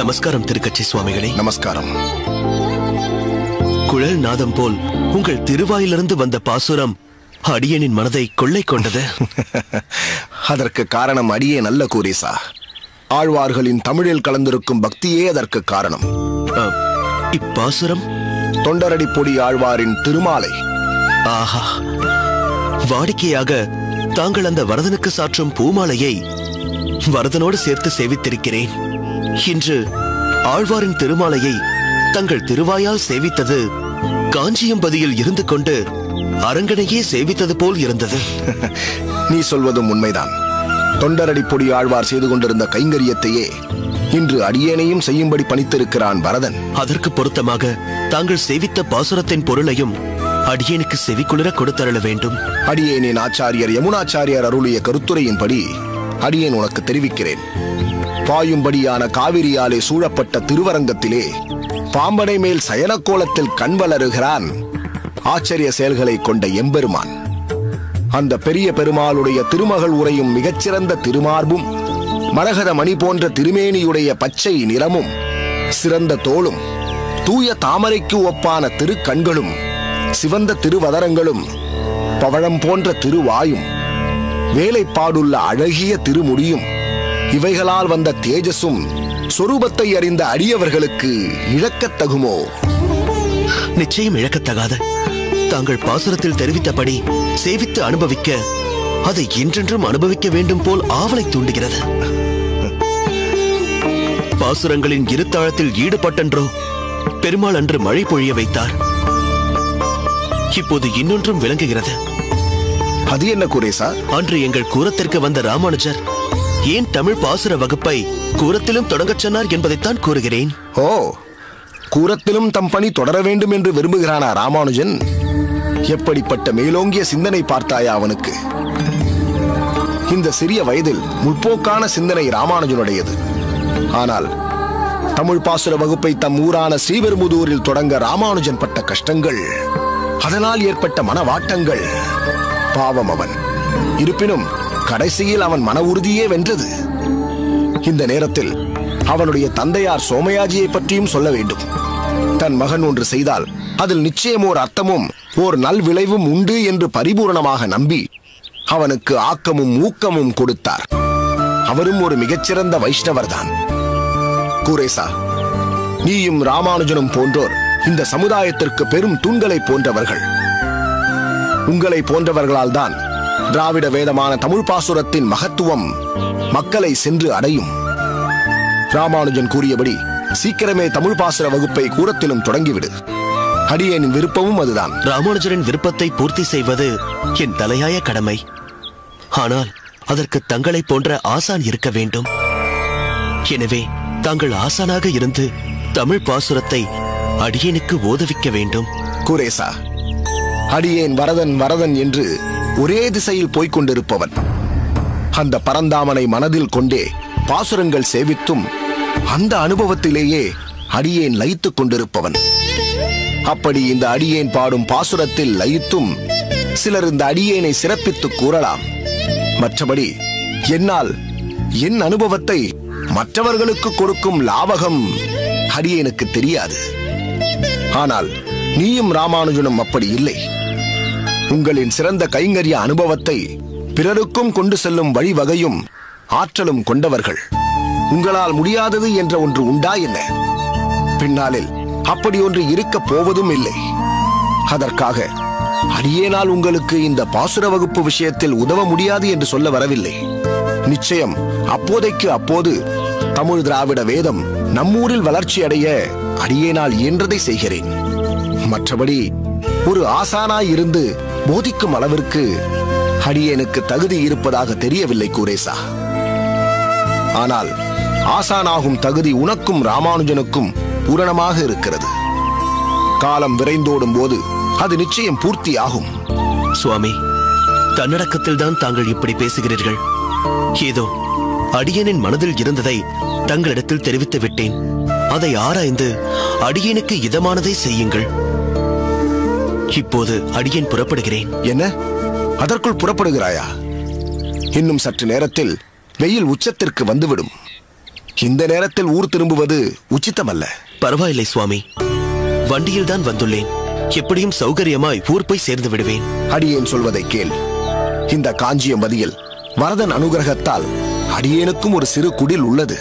நமஸ்காரம் திருக்கட்சி சுவாமிகளே. நமஸ்காரம். குழல் நாதம் போல் உங்கள் திருவாயிலிருந்து வந்த பாசுரம் அடியேனின் மனதை கொள்ளை கொண்டது. அதற்கு காரணம் அடியேன் அல்ல கூரேசா. ஆழ்வார்களின் தமிழில் கலந்திருக்கும் பக்தியே அதற்கு காரணம். இப்பாசுரம் தொண்டரடி பொடி ஆழ்வாரின் திருமாலை. ஆஹா, வாடிக்கையாக தாங்கள் அந்த வரதனுக்கு சாற்றும் பூமாலையை வரதனோடு சேர்த்து சேவித்திருக்கிறேன். இன்று ஆழ்வாரின் திருமாலையை தங்கள் திருவாயால் சேவித்தது காஞ்சியம்பதியில் இருந்து கொண்டு அரங்கனையே சேவித்தது போல் இருந்தது. நீ சொல்வதும் உண்மைதான். தொண்டரடி பொடி ஆழ்வார் செய்து கொண்டிருந்த கைங்கரியத்தையே இன்று அடியேனையும் செய்யும்படி பணித்திருக்கிறான் வரதன். அதற்கு பொருத்தமாக தாங்கள் சேவித்த பாசுரத்தின் பொருளையும் அடியேனுக்கு செவிக்குளிர கொடுத்தருள வேண்டும். அடியேனின் ஆச்சாரியர் யமுனாச்சாரியார் அருளிய கருத்துரையின்படி அடியேன் உனக்கு தெரிவிக்கிறேன். பாயும்படியான காவிரியாலே சூழப்பட்ட திருவரங்கத்திலே பாம்பனை மேல் சயனக்கோலத்தில் கண் வளருகிறான் ஆச்சரிய செயல்களை கொண்ட எம்பெருமான். அந்த பெரிய பெருமாளுடைய திருமகள் உரையும் மிகச்சிறந்த திருமார்பும் மரகத மணி போன்ற திருமேனியுடைய பச்சை நிறமும் சிறந்த தோளும் தூய தாமரைக்கு ஒப்பான திருக்கண்களும் சிவந்த திருவதரங்களும் பவழம் போன்ற திருவாயும் வேலைப்பாடுள்ள அழகிய திருமுடியும் இவைகளால் வந்த தேஜஸும் சொரூபத்தை அறிந்த அடியவர்களுக்கு இழக்கத்தகுமோ? நிச்சயம் இழக்கத்தகாத. தாங்கள் பாசுரத்தில் தெரிவித்தபடி சேவித்து அனுபவிக்க, அதை என்றென்றும் அனுபவிக்க வேண்டும் போல் ஆவலை தூண்டுகிறது. பாசுரங்களின் இருத்தாழத்தில் ஈடுபட்டன்றோ பெருமாள் அன்று மழை பொழிய வைத்தார். இப்போது இன்னொன்றும் விளங்குகிறது. அது என்ன குரேசா? அன்று எங்கள் கூரத்திற்கு வந்த ராமானுஜர் ஏன் தமிழ் பாசுர வகுப்பை கூரத்திலும் தொடங்கச் சொன்னார் என்பதைத்தான் கூறுகிறேன். ஓ, கூரத்திலும் தம் பணி தொடர வேண்டும் என்று விரும்புகிறானா ராமானுஜன்? எப்படிப்பட்ட மேலோங்கிய சிந்தனை பார்த்தாயா அவனுக்கு? இந்த சிறிய வயதில் முற்போக்கான சிந்தனை ராமானுஜனுடையது. ஆனால் தமிழ் பாசுர வகுப்பை தம் ஊரான ஸ்ரீபெரும்புதூரில் தொடங்க ராமானுஜன் பட்ட கஷ்டங்கள், அதனால் ஏற்பட்ட மனவாட்டங்கள், பாவம் அவன். இருப்பினும் கடைசியில் அவன் மன உறுதியே வென்றது. இந்த நேரத்தில் அவனுடைய தந்தையார் சோமயாஜியை பற்றியும் சொல்ல வேண்டும். தன் மகன் ஒன்று செய்தால் அதில் நிச்சயம் ஓர் அர்த்தமும் ஓர் நல் விளைவும் உண்டு என்று பரிபூர்ணமாக நம்பி அவனுக்கு ஆக்கமும் ஊக்கமும் கொடுத்தார். அவரும் ஒரு மிகச்சிறந்த வைஷ்ணவர்தான். கூரேசா, நீயும் ராமானுஜனும் போன்றோர் இந்த சமுதாயத்திற்கு பெரும் தூண்களை போன்றவர்கள். உங்களை போன்றவர்களால் தான் திராவிட வேதமான தமிழ் பாசுரத்தின் மகத்துவம் மக்களை சென்று அடையும். ராமானுஜன் கூறியபடி சீக்கிரமே தமிழ் பாசுர வகுப்பை கூரத்திலும் தொடங்கிவிடு. அடியேனின் விருப்பமும் அதுதான். ராமானுஜரின் விருப்பத்தை பூர்த்தி செய்வது என் தலையாய கடமை. ஆனால் அதற்கு தங்களை போன்ற ஆசான் இருக்க வேண்டும். எனவே தாங்கள் ஆசானாக இருந்து தமிழ் பாசுரத்தை அடியேனுக்கு ஓதவிக்க வேண்டும். குரேசா, அடியேன் வரதன் வரதன் என்று ஒரே திசையில் போய்க் கொண்டிருப்பவன். அந்த பரந்தாமனை மனதில் கொண்டே பாசுரங்கள் சேவித்தும் அந்த அனுபவத்திலேயே அடியேன் லயித்துக் கொண்டிருப்பவன். அப்படி இந்த அடியேன் பாடும் பாசுரத்தில் லயித்தும் சிலர் இந்த அடியேனை சிறப்பித்து கூறலாம். மற்றபடி என்னால் என் அனுபவத்தை மற்றவர்களுக்கு கொடுக்கும் லாபகம் அடியேனுக்கு தெரியாது. ஆனால் நீயும் ராமானுஜனும் அப்படி இல்லை. உங்களின் சிறந்த கைங்கரிய அனுபவத்தை பிறருக்கும் கொண்டு செல்லும் வழிவகையும் ஆற்றலும் கொண்டவர்கள். உங்களால் முடியாதது என்ற ஒன்று உண்டா என்ன? பின்னாளில் அப்படி ஒன்று இருக்க போவதும் இல்லை. அதற்காக அடியேனால் உங்களுக்கு இந்த பாசுர வகுப்பு விஷயத்தில் உதவ முடியாது என்று சொல்ல வரவில்லை. நிச்சயம் அப்போதைக்கு அப்போது தமிழ் திராவிட வேதம் நம்மூரில் வளர்ச்சி அடைய அடியேனால் இயன்றதை செய்கிறேன். மற்றபடி ஒரு ஆசானாய் இருந்து போதிக்கும் அளவிற்கு அடியேனுக்கு தகுதி இருப்பதாக தெரியவில்லை கூரேசா. ஆனால் ஆசானாகும் தகுதி உனக்கும் ராமானுஜனுக்கும் பூரணமாக இருக்கிறது. காலம் விரைந்தோடும் போது அது நிச்சயம் பூர்த்தி ஆகும். சுவாமி, தன்னடக்கத்தில் தான் தாங்கள் இப்படி பேசுகிறீர்கள். ஏதோ அடியேனின் மனதில் இருந்ததை தங்களிடத்தில் தெரிவித்து விட்டேன். அதை ஆராய்ந்து அடியேனுக்கு இதமானதை செய்யுங்கள். இப்போது அடியேன் புறப்படுகிறேன். என்ன, அதற்குள் புறப்படுகிறாயா? இன்னும் சற்று நேரத்தில் வெயில் உச்சத்திற்கு வந்துவிடும். இந்த நேரத்தில் ஊர் திரும்புவது உச்சித்தமல்ல. பரவாயில்லை சுவாமி, வண்டியில் தான் வந்துள்ளேன். எப்படியும் சௌகரியமாய் ஊர் போய் சேர்ந்து விடுவேன். அடியேன் சொல்வதை கேள். இந்த காஞ்சியம்பதியில் வரதன் அனுகிரகத்தால் அடியேனுக்கும் ஒரு சிறு குடில் உள்ளது.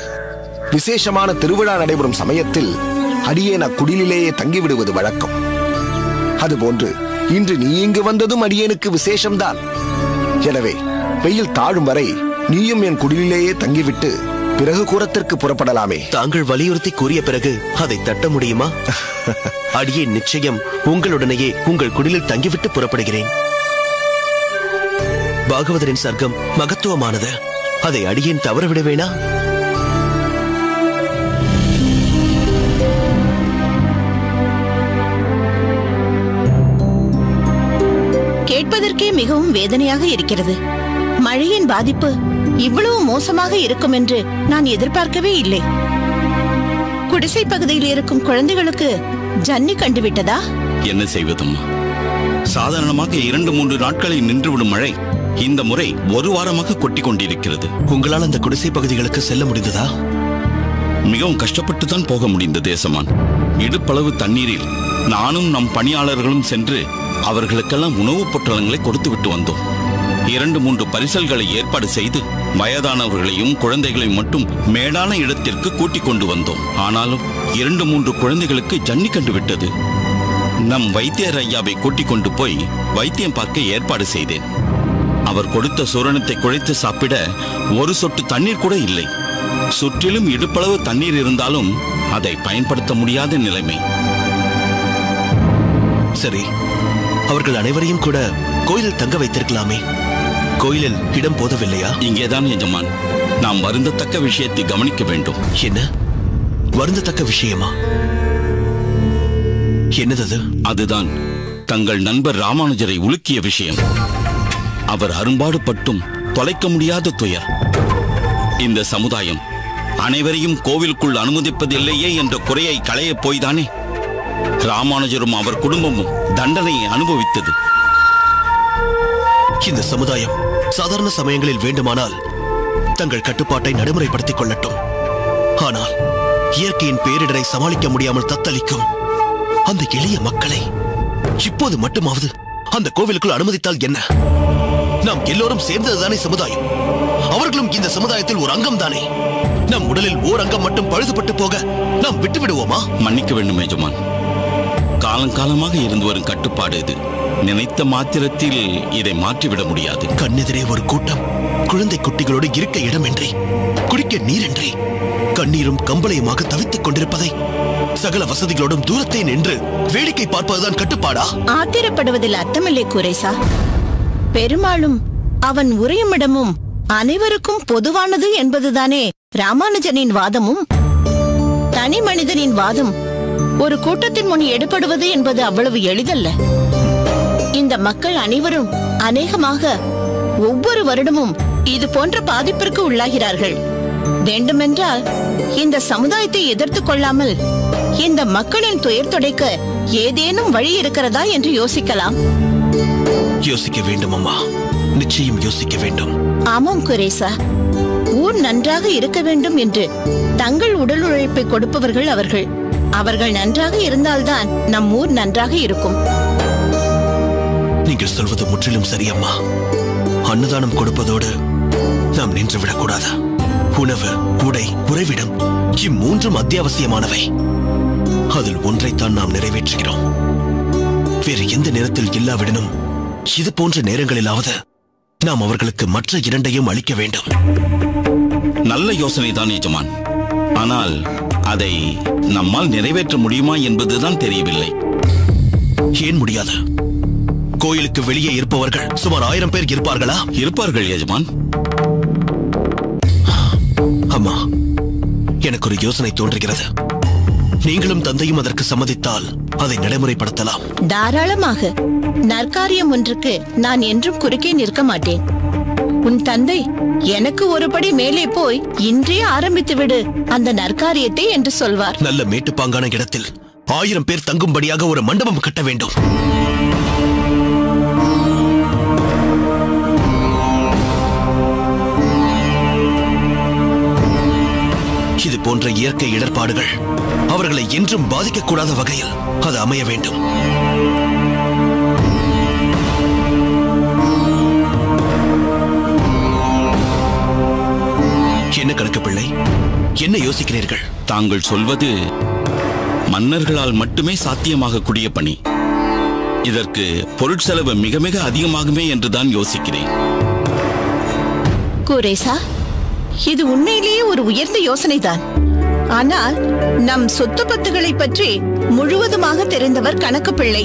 விசேஷமான திருவிழா நடைபெறும் சமயத்தில் அடியேன் அக்குடிலேயே தங்கிவிடுவது வழக்கம். அதுபோன்று இன்று நீ இங்கு வந்ததும் அடியேனுக்கு விசேஷம்தான். எனவே வெயில் தாழும் வரை நீயும் என் குடிலேயே தங்கிவிட்டு பிறகு கூரத்திற்கு புறப்படலாமே. தாங்கள் வலியுறுத்தி கூறிய பிறகு அதை தட்ட முடியுமா? அடியேன் நிச்சயம் உங்களுடனேயே உங்கள் குடிலில் தங்கிவிட்டு புறப்படுகிறேன். பாகவதரின் சர்க்கம் மகத்துவமானது. அதை அடியேன் தவறவிடுவேனா? கேட்பதற்கே மிகவும் வேதனையாக இருக்கிறது. மழையின் பாதிப்பு இவ்வளவு மோசமாக இருக்கும் என்று நான் எதிர்பார்க்கவே இல்லை. குடிசை பகுதியில் இருக்கும் குழந்தைகளுக்கு ஜன்னி கண்டுவிட்டதா? என்ன செய்வதம்மா? சாதாரணமாக 2-3 நாட்களில் நின்றுவிடும் மழை இந்த முறை ஒரு வாரமாக கொட்டி கொண்டிருக்கிறது. உங்களால் அந்த குடிசை பகுதிகளுக்கு செல்ல முடிந்ததா? மிகவும் கஷ்டப்பட்டு தான் போக முடிந்தது தேசமான். இடுப்பளவு தண்ணீரில் நானும் நம் பணியாளர்களும் சென்று அவர்களுக்கெல்லாம் உணவுப் பொட்டலங்களை கொடுத்து விட்டு வந்தோம். 2-3 பரிசல்களை ஏற்பாடு செய்து வயதானவர்களையும் குழந்தைகளையும் மட்டும் மேடான இடத்திற்கு கூட்டிக் கொண்டு வந்தோம். ஆனாலும் 2-3 குழந்தைகளுக்கு ஜன்னி கண்டு விட்டது. நம் வைத்தியர் ஐயாவை கூட்டிக் கொண்டு போய் வைத்தியம் பார்க்க ஏற்பாடு செய்தேன். அவர் கொடுத்த சூரணத்தை குழைத்து சாப்பிட ஒரு சொட்டு தண்ணீர் கூட இல்லை. சுற்றிலும் இடுப்பளவு தண்ணீர் இருந்தாலும் அதை பயன்படுத்த முடியாத நிலைமை. சரி, அவர்கள் அனைவரையும் கூட கோயிலில் தங்க வைத்திருக்கலாமே. கோயிலில் இடம் போதவில்லையா? இங்கேதான் எஜமான், நாம் வருந்தத்தக்க விஷயத்தை கவனிக்க வேண்டும். என்ன வருந்தத்தக்க விஷயமா? என்னது? அதுதான் தங்கள் நண்பர் ராமானுஜரை உலுக்கிய விஷயம். அவர் அரும்பாடுபட்டும் தொலைக்க முடியாத துயர். இந்த சமுதாயம் அனைவரையும் கோவிலுக்குள் அனுமதிப்பதில்லையே என்ற குறையை களைய போய்தானே ராமானுஜரும் அவர் குடும்பமும் தண்டனையை அனுபவித்தது. இந்த சமுதாயம் சாதாரண சமயங்களில் வேண்டுமானால் தங்கள் கட்டுப்பாட்டை நடைமுறைப்படுத்திக் கொள்ளட்டும். ஆனால் இயற்கையின் பேரிடரை சமாளிக்க முடியாமல் தத்தளிக்கும் அந்த எளிய மக்களை இப்போது மட்டுமாவது அந்த கோவிலுக்குள் அனுமதித்தால் என்ன? நாம் எல்லோரும் சேர்ந்ததுதானே சமுதாயம். அவர்களும் இந்த சமுதாயத்தில் ஒரு அங்கம் தானே. நம் உடலில் ஓர் அங்கம் மட்டும் பழுதுபட்டு போக நாம் விட்டு விடுவோமா? மன்னிக்க வேண்டும் எஜமான். காலங்காலமாக இருந்து வரும் கட்டுப்பாடு இது. நினைத்த மாத்திரத்தில் இதை மாற்றிவிட முடியாது. கண்ணெதிரே ஒரு கூட்டம் குழந்தை குட்டிகளோடு இருக்க இடமின்றி, குடிக்க நீரின்றி, கண்ணீரும் கம்பளையுமாக தவித்துக் கொண்டிருப்பதை சகல வசதிகளோடும் தூரத்தே நின்று வேடிக்கை பார்ப்பதுதான் கட்டுப்பாடா? ஆத்திரப்படுவதில் அர்த்தமில்லை குரேசா. பெருமாளும் அவன் உரையுமிடமும் அனைவருக்கும் பொதுவானது என்பதுதானே ராமானுஜனின் வாதமும். தனி மனிதனின் வாதம் ஒரு கூட்டத்தின் முன் எடுபடுவது என்பது அவ்வளவு எளிதல்ல. இந்த மக்கள் அனைவரும் அநேகமாக ஒவ்வொரு வருடமும் இது போன்ற பாதிப்பிற்கு உள்ளாகிறார்கள். வேண்டுமென்றால் இந்த சமுதாயத்தை எதிர்த்து கொள்ளாமல் இந்த மக்களின் துயர் துடைக்க ஏதேனும் வழி இருக்கிறதா என்று யோசிக்கலாம். யோசிக்க வேண்டும் அம்மா, நிச்சயம் யோசிக்க வேண்டும். ஆமாம் குரேசா, ஊர் நன்றாக இருக்க வேண்டும் என்று தங்கள் உடல் உழைப்பை கொடுப்பவர்கள் அவர்கள். அவர்கள் நன்றாக இருந்தால்தான் நம் ஊர் நன்றாக இருக்கும். நீங்கள் சொல்வது முற்றிலும் சரியம்மா. அன்னதானம் கொடுப்பதோடு நாம் நின்றுவிடக் கூடாது. உணவு, உடை, உறைவிடம் இம்மூன்றும் அத்தியாவசியமானவை. அதில் ஒன்றைத்தான் நாம் நிறைவேற்றுகிறோம். வேறு எந்த நேரத்தில் இல்லாவிடனும் இது போன்ற நேரங்களிலாவது நாம் அவர்களுக்கு மற்ற இரண்டையும் அளிக்க வேண்டும். நல்ல யோசனை தான் எஜமான். ஆனால் அதை நம்மால் நிறைவேற்ற முடியுமா என்பதுதான் தெரியவில்லை. ஏன் முடியாது? கோயிலுக்கு வெளியே இருப்பவர்கள் சுமார் 1000 பேர் இருப்பார்களா? இருப்பார்கள் எஜமான். அம்மா, எனக்கு ஒரு யோசனை தோன்றுகிறது. நீங்களும் தந்தையும் அதற்கு சம்மதித்தால் அதை நடைமுறைப்படுத்தலாம். தாராளமாக. நற்காரியம் ஒன்றுக்கு நான் என்றும் குறுக்கே நிற்க மாட்டேன். உன் தந்தை எனக்கு ஒருபடி மேலே போய் இன்றே ஆரம்பித்து விடு அந்த நற்காரியத்தை என்று சொல்வார். நல்ல மேட்டுப்பாங்கான இடத்தில் 1000 பேர் தங்கும்படியாக ஒரு மண்டபம் கட்ட வேண்டும். போன்ற இயற்கை இடர்பாடுகள் அவர்களை என்றும் பாதிக்கக்கூடாத வகையில் அது அமைய வேண்டும். என்ன கணக்கு பிள்ளை, என்ன யோசிக்கிறீர்கள்? தாங்கள் சொல்வது மன்னர்களால் மட்டுமே சாத்தியமாகக்கூடிய பணி. இதற்கு பொருட்செலவு மிக மிக அதிகமாகுமே என்றுதான் யோசிக்கிறேன். குரேசா, இது உண்மையிலேயே ஒரு உயர்ந்த யோசனைதான். ஆனால் நம் சொத்து பத்துகளை பற்றி முழுவதுமாக தெரிந்தவர் கணக்கு பிள்ளை.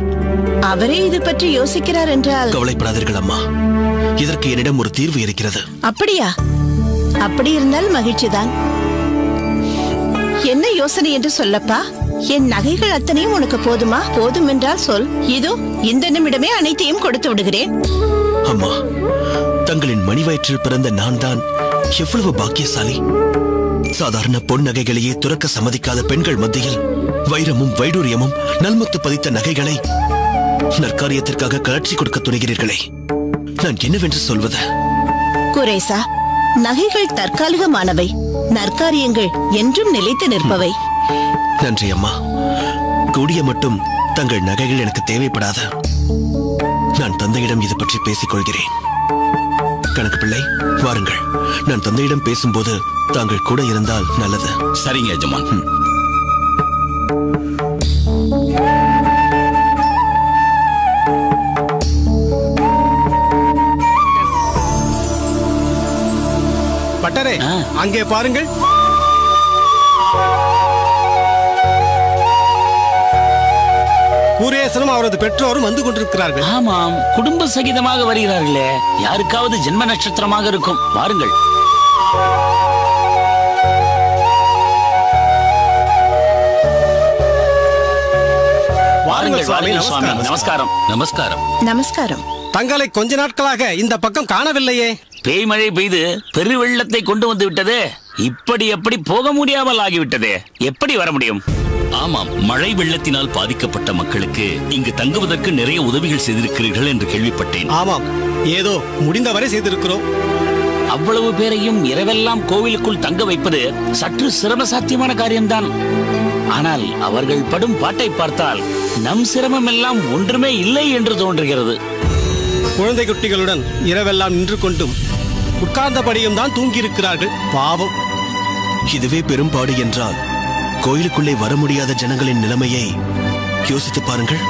அவரே இது பற்றி யோசிக்கிறார் என்றால்... கவலைப்படாதீர்கள் அம்மா, இதற்கு என்னிடம் ஒரு தீர்வு இருக்கிறது. அப்படியா? அப்படி இருந்தால் மகிழ்ச்சிதான். என்ன யோசனை என்று சொல்லப்பா. என் நகைகள் அத்தனையும் உனக்கு போதுமா? போதும் என்றால் சொல். இதோ இந்த நிமிடமே அனைத்தையும் கொடுத்து விடுகிறேன். அம்மா, தங்களின் மணி வயிற்றில் பிறந்த நான் தான் எவ்வளவு பாக்கியசாலி. சாதாரண பொன் நகைகளையே துறக்க சம்மதிக்காத பெண்கள் மத்தியில் வைரமும் வைடூரியமும் நல்முத்து பதித்த நகைகளை நற்காரியத்திற்காக கழற்றி கொடுக்க துணிகிறீர்களே, நான் என்னவென்று சொல்வது? குரேசா, நகைகள் தற்காலிகமானவை, நற்காரியங்கள் என்றும் நிலைத்து நிற்பவை. நன்றி அம்மா. கூடிய மட்டும் தங்கள் நகைகள் எனக்கு தேவைப்படாத. நான் தந்தையிடம் இது பற்றி பேசிக் கொள்கிறேன். கணக்கு பிள்ளை, வாருங்கள். நான் தந்தையிடம் பேசும்போது தாங்கள் கூட இருந்தால் நல்லது. சரிங்க எஜமான். பட்டரே, அங்கே பாருங்கள். குரேசனும் அவரது பெற்றோரும் வந்து கொண்டிருக்கிறார்கள். ஆமாம், குடும்ப சகிதமாக வருகிறார்களே. யாருக்காவது ஜென்ம நட்சத்திரமாக இருக்கும். வாருங்கள். வாருங்கள் சுவாமி. நமஸ்காரம். நமஸ்காரம். நமஸ்காரம். தங்களை கொஞ்ச நாட்களாக இந்த பக்கம் காணவில்லையே. பேய்மழை பெய்து பெருவெள்ளத்தை கொண்டு வந்து விட்டது. இப்படி எப்படி போக முடியாமல் ஆகிவிட்டது. எப்படி வர முடியும்? ஆமாம், மழை வெள்ளத்தினால் பாதிக்கப்பட்ட மக்களுக்கு இங்கு தங்குவதற்கு நிறைய உதவிகள் செய்திருக்கிறீர்கள் என்று கேள்விப்பட்டேன். ஆமாம், ஏதோ முடிந்தவரை செய்திருக்கிறோம். அவ்வளவு பேரையும் இரவெல்லாம் கோவிலுக்குள் தங்க வைப்பது சற்று சிரம சாத்தியமான காரியம்தான். ஆனால் அவர்கள் படும் பாட்டை பார்த்தால் நம் சிரமம் எல்லாம் ஒன்றுமே இல்லை என்று தோன்றுகிறது. குழந்தை குட்டிகளுடன் இரவெல்லாம் நின்று கொண்டும் உட்கார்ந்தபடியும் தான் தூங்கியிருக்கிறார்கள். பாவம். இதுவே பெரும்பாடு என்றால் கோயிலுக்குள்ளே வர முடியாத ஜனங்களின் நிலைமையை யோசித்து பாருங்கள்.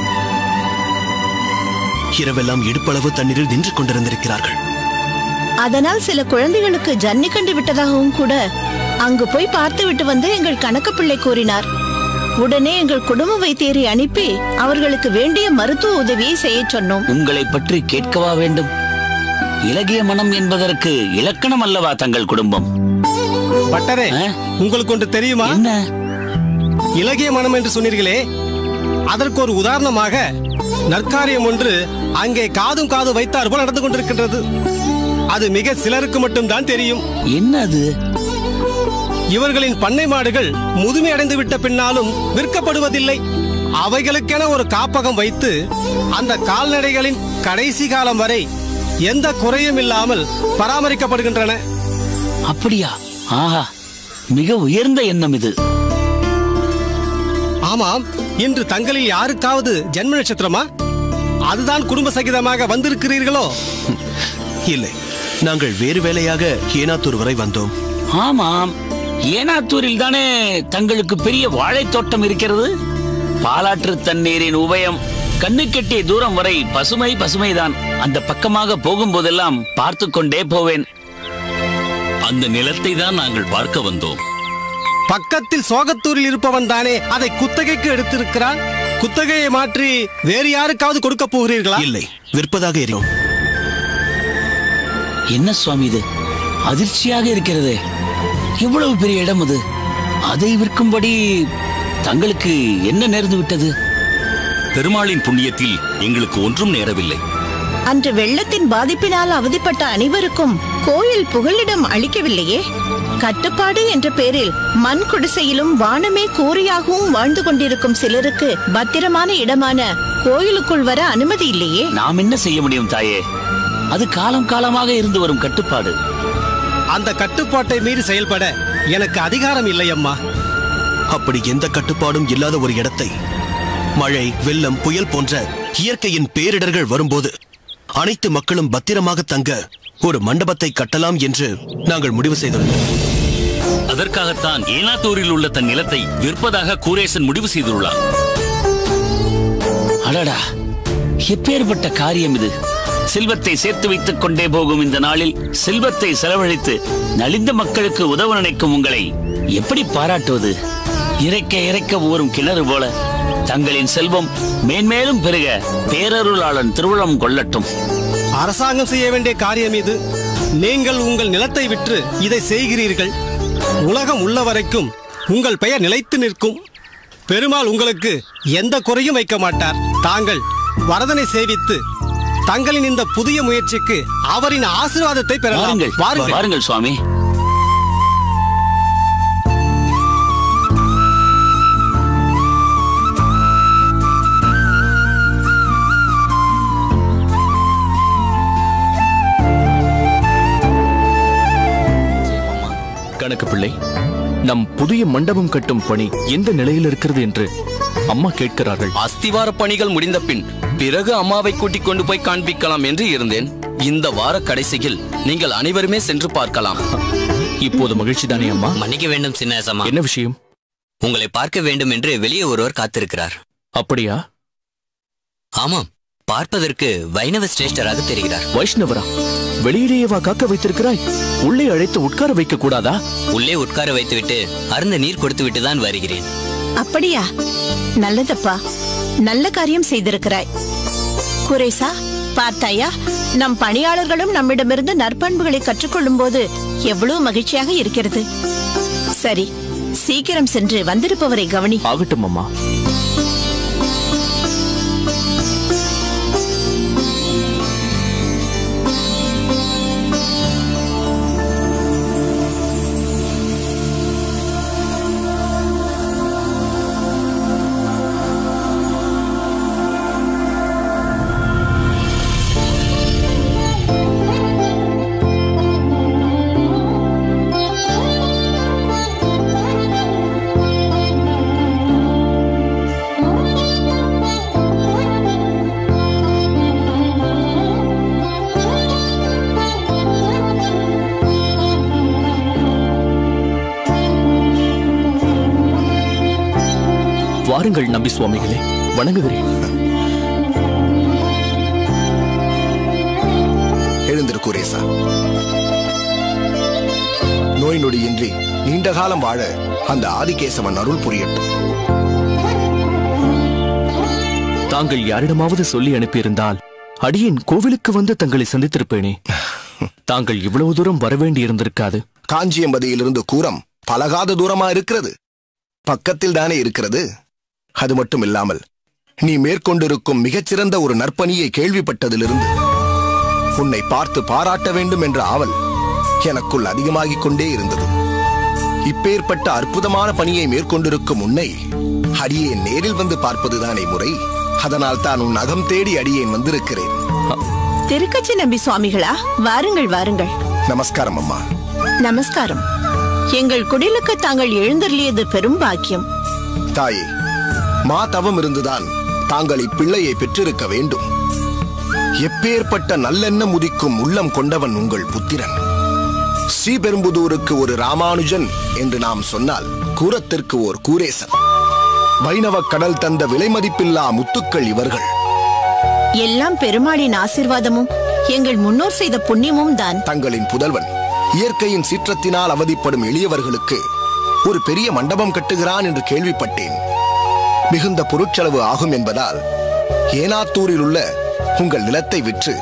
இரவெல்லாம் இடுப்பளவு தண்ணீரில் நின்று கொண்டிருந்திருக்கிறார்கள். அதனால் சில குழந்தைகளுக்கு ஜன்னி கண்டு விட்டதாகவும் கூட அங்கு போய் பார்த்து விட்டு வந்து எங்கள் கணக்கு பிள்ளை கூறினார். உடனே எங்கள் குடும்ப வைத்தியரை அனுப்பி அவர்களுக்கு வேண்டிய மருத்துவ உதவியை செய்ய சொன்னோம். உங்களை பற்றி கேட்கவா வேண்டும்? இலகிய மனம் என்பதற்கு இலக்கணம் அல்லவா தங்கள் குடும்பம்? பட்டரே, உங்களுக்கு ஒன்று தெரியுமா? என்ன? இலகிய மனம் என்று சொன்னீர்களே, அதற்கு ஒரு உதாரணமாக நற்காரியம் ஒன்று அங்கே காதும் காது வைத்தார் போல் நடந்து கொண்டிருக்கின்றது. அது மிக சிலருக்கு மட்டும்தான் தெரியும். என்ன அது? இவர்களின் பண்ணை மாடுகள் முதுமை அடைந்து விட்ட பின்னாலும் விற்கப்படுவதில்லை. அவைகளுக்கென ஒரு காப்பகம் வைத்து அந்த கால்நடைகளின் கடைசி காலம் வரை எந்த குறையும் இல்லாமல் பராமரிக்கப்படுகின்றன. அப்படியா? ஆஹா, மிக உயர்ந்த எண்ணம் இது. ஆமாம், இன்று தங்களில் யாருக்காவது ஜென்ம நட்சத்திரமா? அதுதான் குடும்ப சகிதமாக வந்திருக்கிறீர்களோ? இல்லை, நாங்கள் வேறு வேலையாக ஏனாத்தூர் வரை வந்தோம். ஆமாம், ஏனாத்தூரில் தானே தங்களுக்கு பெரிய வாழைத்தோட்டம் இருக்கிறது. பாலாற்று தண்ணீரின் உபயம் கண்ணு கெட்டிய தூரம் வரை பசுமை பசுமைதான். அந்த பக்கமாக போகும்போதெல்லாம் பார்த்து கொண்டே போவேன். அந்த நிலத்தை தான் நாங்கள் பார்க்க வந்தோம். பக்கத்தில் சோகத்தூரில் இருப்பவன் தானே அதை குத்தகைக்கு எடுத்திருக்கிறான். குத்தகையை மாற்றி வேறு யாருக்காவது கொடுக்க போகிறீர்களா? இல்லை, விற்பதாக இருக்கிறோம். என்ன சுவாமி இது? அதிர்ச்சியாக இருக்கிறது. எவ்வளவு பெரிய இடம் அது. அதை விற்கும்படி தங்களுக்கு என்ன நேர்ந்து விட்டது? பெருமாளின் புண்ணியத்தில் எங்களுக்கு ஒன்றும் நேரவில்லை. அன்று வெள்ளத்தின் பாதிப்பினால் அவதிப்பட்ட அனைவருக்கும் கோயில் புகலிடம் அளிக்கவில்லையே. கட்டுப்பாடு என்ற பேரில் மண் குடிசையிலும் வானமே கூரையாகவும் வாழ்ந்து கொண்டிருக்கும் சிலருக்கு பத்திரமான இடமான கோயிலுக்குள் வர அனுமதி இல்லையே. நாம் என்ன செய்ய முடியும் தாயே? அது காலம் காலமாக இருந்து வரும் கட்டுப்பாடு. அந்த கட்டுப்பாட்டை மீறி செயல்பட எனக்கு அதிகாரம் இல்லை அம்மா. அப்படி எந்த கட்டுப்பாடும் இல்லாத ஒரு இடத்தை மழை, வெள்ளம், புயல் போன்ற இயற்கையின் பேரிடர்கள் வரும்போது அனைத்து மக்களும் பத்திரமாக தங்க ஒரு மண்டபத்தை கட்டலாம் என்று நாங்கள் முடிவு செய்துள்ளோம். அதற்காகத்தான் ஏனாத்தூரில் உள்ள தன் நிலத்தை விற்பதாக கூரேசன் முடிவு செய்துள்ளார். அடடா, எப்பேற்பட்ட காரியம் இது! செல்வத்தை சேர்த்து வைத்துக் கொண்டே போகும் இந்த நாளில் செல்வத்தை செலவழித்து நலிந்த மக்களுக்கு உதவ நினைக்கும் உங்களை எப்படி பாராட்டுவது? இறைக்க இறைக்க ஊறும் கிணறு போல தங்களின் செல்வம் மேன்மேலும் பெருக பேரருளாளன் திருவுளம் கொள்ளட்டும். அரசாங்கம் செய்ய வேண்டிய காரியம் இது. நீங்கள் உங்கள் நிலத்தை விற்று இதை செய்கிறீர்கள். உலகம் உள்ள வரைக்கும் உங்கள் பெயர் நிலைத்து நிற்கும். பெருமாள் உங்களுக்கு எந்த குறையும் வைக்க மாட்டார். தாங்கள் வரதனை சேவித்து தங்களின் இந்த புதிய முயற்சிக்கு அவரின் ஆசீர்வாதத்தை பெறலாம். வாருங்கள் சுவாமி. கணக்கு பிள்ளை, நம் புதிய மண்டபம் கட்டும் பணி எந்த நிலையில் இருக்கிறது என்று அம்மா கேட்கிறார்கள். அஸ்திவார பணிகள் முடிந்த பின் பிறகு அம்மாவை கூட்டிக் கொண்டு போய் காண்பிக்கலாம் என்று இருந்தேன். இந்த வார கடைசியில் நீங்கள் அனைவருமே சென்று பார்க்கலாம். இப்போது மகிழ்ச்சி தானே அம்மா? மன்னிக்க வேண்டும் சின்னேசம்மா. என்ன விஷயம்? உங்களை பார்க்க வேண்டும் என்று வெளியே ஒருவர் காத்திருக்கிறார். அப்படியா? ஆமாம், பார்ப்பதற்கு வைணவ சிரேஷ்டராக தெரிகிறார். வைஷ்ணவரா? வெளியிலேயேவா காக்க வைத்திருக்கிறாய்? உள்ளே அழைத்து உட்கார வைக்க கூடாதா? உள்ளே உட்கார வைத்துவிட்டு அருந்த நீர் கொடுத்து விட்டு தான் வருகிறேன். அப்படியா? நல்லதப்பா, நல்ல காரியம் செய்திருக்கிறாய். குரேசா, பார்த்தாயா, நம் பணியாளர்களும் நம்மிடமிருந்து நற்பண்புகளை கற்றுக்கொள்ளும் போது எவ்வளவு மகிழ்ச்சியாக இருக்கிறது. சரி, சீக்கிரம் சென்று வந்திருப்பவரை கவனி. ஆகட்டும் அம்மா. வாருங்கள் நம்பி சுவாமிகளே, வணங்குகிறேன். எழுந்திரு குரேசா. நோய் நொடியின்றி நீண்ட காலம் வாழ அந்த ஆதிகேசவன் அருள் புரியட்டும். தாங்கள் யாரிடமாவது சொல்லி அனுப்பியிருந்தால் அடியேன் கோவிலுக்கு வந்து தங்களை சந்தித்திருப்பேனே. தாங்கள் இவ்வளவு தூரம் வரவேண்டி இருந்திருக்காது. காஞ்சியம்பதியிலிருந்து கூரம் பலகாத தூரமா இருக்கிறது. பக்கத்தில் தானே இருக்கிறது. அது மட்டும் இல்லாமல் நீ மேற்கொண்டிருக்கும் மிகச்சிறந்த ஒரு நற்பணியை கேள்விப்பட்டதிலிருந்து உன்னை பார்த்து பாராட்ட வேண்டும் என்ற ஆவல் எனக்குள் அதிகமாகிக் கொண்டே இருந்தது. இப்பேற்பட்ட அற்புதமான பணியை மேற்கொண்டிருக்கும் உன்னை அடியேன் நேரில் வந்து பார்ப்பதுதானே முறை. அதனால் தான் உன் அகம் தேடி அடியேன் வந்திருக்கிறேன். திருக்கச்சி நம்பி சுவாமிகளா, வாருங்கள் வாருங்கள். நமஸ்காரம் அம்மா. நமஸ்காரம். எங்கள் குடிலுக்கு தாங்கள் எழுந்தருளியது பெரும் பாக்கியம். தாயே, மா தவம் இருந்துதான் தாங்கள் இப்பிள்ளையை பெற்றிருக்க வேண்டும். எப்பேற்பட்ட நல்லெண்ணம் உதிக்கும் உள்ளம் கொண்டவன் உங்கள் புத்திரன். ஸ்ரீபெரும்புதூருக்கு ஒரு ராமானுஜன் என்று நாம் சொன்னால் கூரத்திற்கு ஓர் கூரேசன். வைணவ கடல் தந்த விலைமதிப்பில்லா முத்துக்கள் இவர்கள். எல்லாம் பெருமாளின் ஆசீர்வாதமும் எங்கள் முன்னோர் செய்த புண்ணியமும் தான். தங்களின் புதல்வன் இயற்கையின் சீற்றத்தினால் அவதிப்படும் எளியவர்களுக்கு ஒரு பெரிய மண்டபம் கட்டுகிறான் என்று கேள்விப்பட்டேன். மிகுந்த பொருட்செலவு ஆகும் என்பதால் ஏனாத்தூரில் உள்ள உங்கள் நிலத்தை விற்று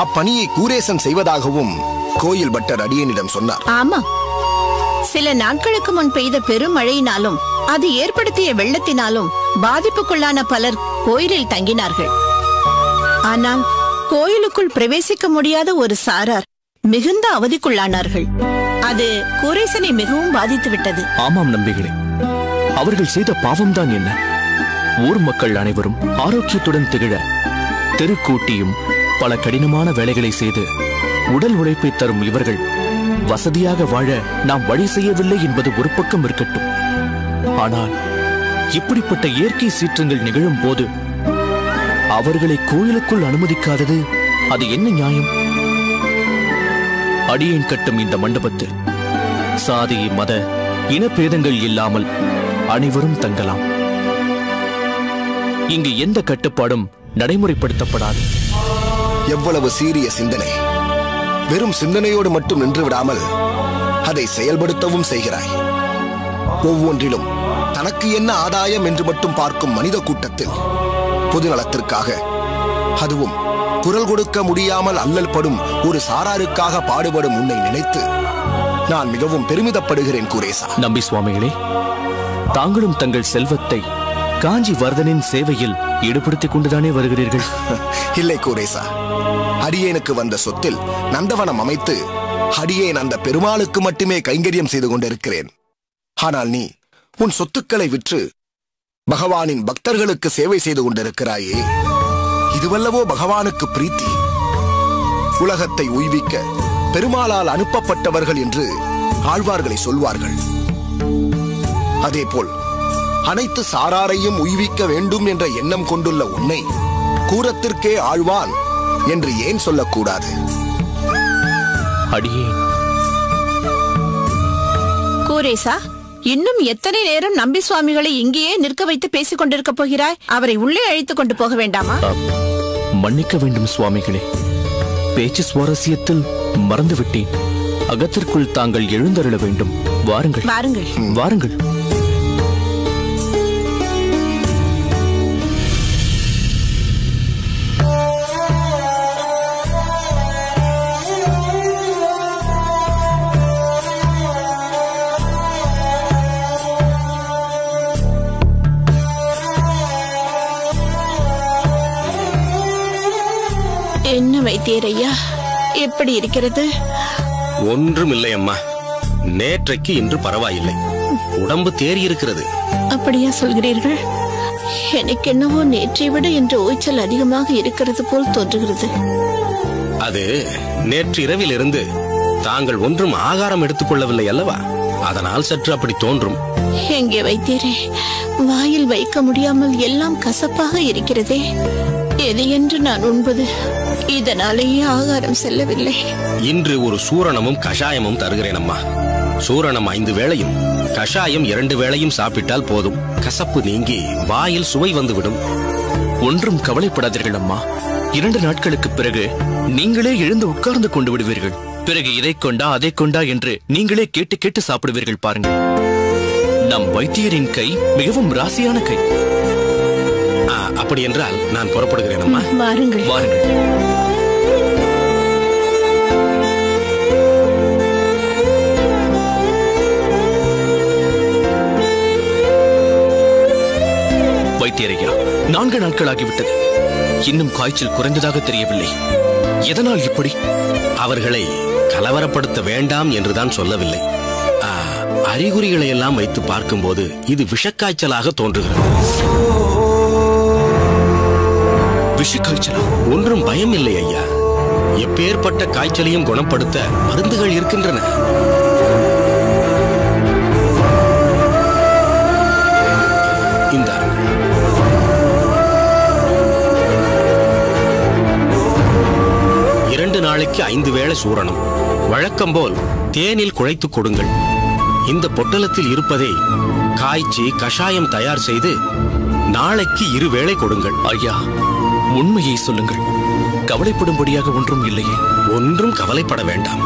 அப்பணியை கூரேசன் செய்வதாகவும் கோயில் பட்டர் அடியனிடம் சொன்னார். ஆமா, சில நாட்களுக்கு முன் பெய்த பெருமழையினாலும் அது ஏற்படுத்திய வெள்ளத்தினாலும் பாதிப்புக்குள்ளான பலர் கோயிலில் தங்கினார்கள். ஆனால் கோயிலுக்குள் பிரவேசிக்க முடியாத ஒரு சாரார் மிகுந்த அவதிக்குள்ளானார்கள். அது கூரேசனை மிகவும் பாதித்து விட்டது. ஆமாம் நம்பிகளே, அவர்கள் செய்த பாவம்தான் என்ன? ஊர் மக்கள் அனைவரும் ஆரோக்கியத்துடன் திகழ தெருக்கூட்டியும் பல கடினமான வேலைகளை செய்து உடல் உழைப்பை தரும் இவர்கள் வசதியாக வாழ நாம் வழி செய்யவில்லை என்பது ஒரு பக்கம் இருக்கட்டும். ஆனால் இப்படிப்பட்ட இயற்கை சீற்றங்கள் நிகழும் போது அவர்களை கோயிலுக்குள் அனுமதிக்காதது அது என்ன நியாயம்? அடியேன் கட்டும் இந்த மண்டபத்தில் சாதி, மத, இனபேதங்கள் இல்லாமல் அனைவரும் தங்கலாம். இங்கு எந்த கட்டுப்பாடும் நடைமுறைப்படுத்தப்படாது. எவ்வளவு சீரிய சிந்தனை! வெறும் சிந்தனையோடு மட்டும் நின்று விடாமல் அதை செயல்படுத்தவும் செய்கிறாய். ஒவ்வொன்றிலும் தனக்கு என்ன ஆதாயம் என்று மட்டும் பார்க்கும் மனித கூட்டத்தில் பொதுநலத்திற்காக, அதுவும் குரல் கொடுக்க முடியாமல் அல்லல் படும் ஒரு சாராருக்காக பாடுபடும் உன்னை நினைத்து நான் மிகவும் பெருமிதப்படுகிறேன் கூரேசா. நம்பி சுவாமிகளே, தாங்களும் தங்கள் செல்வத்தை காஞ்சி வரதனின் சேவையில் ஈடுபடுத்திக் கொண்டுதானே வருகிறீர்கள்? இல்லை கூரேசா, அடியேனுக்கு வந்த சொத்தில் நந்தவனம் அமைத்து அடியேன் அந்த பெருமாளுக்கு மட்டுமே கைங்கரியம் செய்து கொண்டிருக்கிறேன். ஆனால் நீ உன் சொத்துக்களை விற்று பகவானின் பக்தர்களுக்கு சேவை செய்து கொண்டிருக்கிறாயே, இதுவல்லவோ பகவானுக்கு பிரீத்தி. உலகத்தை உய்விக்க பெருமாளால் அனுப்பப்பட்டவர்கள் என்று ஆழ்வார்களை சொல்வார்கள். அதேபோல் அனைத்து சாராரையும் உய்விக்க வேண்டும் என்ற எண்ணம் கொண்டுள்ள உன்னை கூரத்திற்கே ஆழ்வான் என்று ஏன் சொல்லக்கூடாது? அடியே கூரேசா, இன்னும் எத்தனை நேரம் நம்பி சுவாமிகளை இங்கேயே நிற்க வைத்து பேசிக் கொண்டிருக்க போகிறாய்? அவரை உள்ளே அழைத்துக் கொண்டு போக வேண்டாமா? மன்னிக்க வேண்டும் சுவாமிகளே, பேச்சு சுவாரஸ்யத்தில் மறந்துவிட்டேன். அகத்திற்குள் தாங்கள் எழுந்தருள வேண்டும். வாருங்கள் வாருங்கள் வாருங்கள். என்ன வைத்தியரையா, எப்படி இருக்கிறது? ஒன்றும் இல்லை அம்மா, நேற்றைக்கு இன்று பரவாயில்லை. உடம்பு தேறி இருக்கிறது. அப்படியா சொல்கிறீர்கள்? எனக்கு என்னவோ நேற்றை விட இன்று ஓய்ச்சல் அதிகமாக இருக்கிறது போல் தோன்றுகிறது. அது நேற்று இரவிலிருந்து தாங்கள் ஒன்றும் ஆகாரம் எடுத்துக்கொள்ளவில்லை அல்லவா, அதனால் சற்று அப்படி தோன்றும். எங்கே வைத்தியரே, வாயில் வைக்க முடியாமல் எல்லாம் கசப்பாக இருக்கிறதே. எது என்று நான் உண்பது? இதனாலேயே ஆகாரம் செல்லவில்லை. இன்று ஒரு சூரணமும் கஷாயமும் தருகிறேன் அம்மா. சூரணம் 5 வேளையும், கஷாயம் 2 வேளையும் சாப்பிட்டால் போதும். கசப்பு நீங்கி வாயில் சுவை வந்துவிடும். ஒன்றும் கவலைப்படாதீர்கள் அம்மா. 2 நாட்களுக்கு பிறகு நீங்களே எழுந்து உட்கார்ந்து கொண்டு விடுவீர்கள். பிறகு இதை கொண்டா அதை கொண்டா என்று நீங்களே கேட்டு கேட்டு சாப்பிடுவீர்கள். பாருங்கள், நம் வைத்தியரின் கை மிகவும் ராசியான கை. அப்படி என்றால் நான் புறப்படுகிறேன் அம்மா. வாருங்கள் வாருங்கள். வைத்தியரையா, 4 நாட்களாகிவிட்டது. இன்னும் காய்ச்சல் குறைந்ததாக தெரியவில்லை. எதனால் இப்படி? அவர்களை கலவரப்படுத்த வேண்டாம் என்றுதான் சொல்லவில்லை. அறிகுறிகளை எல்லாம் வைத்து பார்க்கும்போது இது விஷக்காய்ச்சலாக தோன்றுகிறது. விஷக்காய்ச்சலா? ஒன்றும் பயம் இல்லை ஐயா. எப்பேற்பட்ட காய்ச்சலையும் குணப்படுத்த மருந்துகள் இருக்கின்றன. இந்த 2 நாளைக்கு 5 வேளை சூரணம். வழக்கம் போல் தேனில் குழைத்து கொடுங்கள். இந்த பொட்டலத்தில் இருப்பதை காய்ச்சி கஷாயம் தயார் செய்து நாளைக்கு 2 வேளை கொடுங்கள். ஐயா, உண்மையை சொல்லுங்கள். கவலைப்படும்படியாக ஒன்றும் இல்லையே. ஒன்றும் கவலைப்பட வேண்டாம்.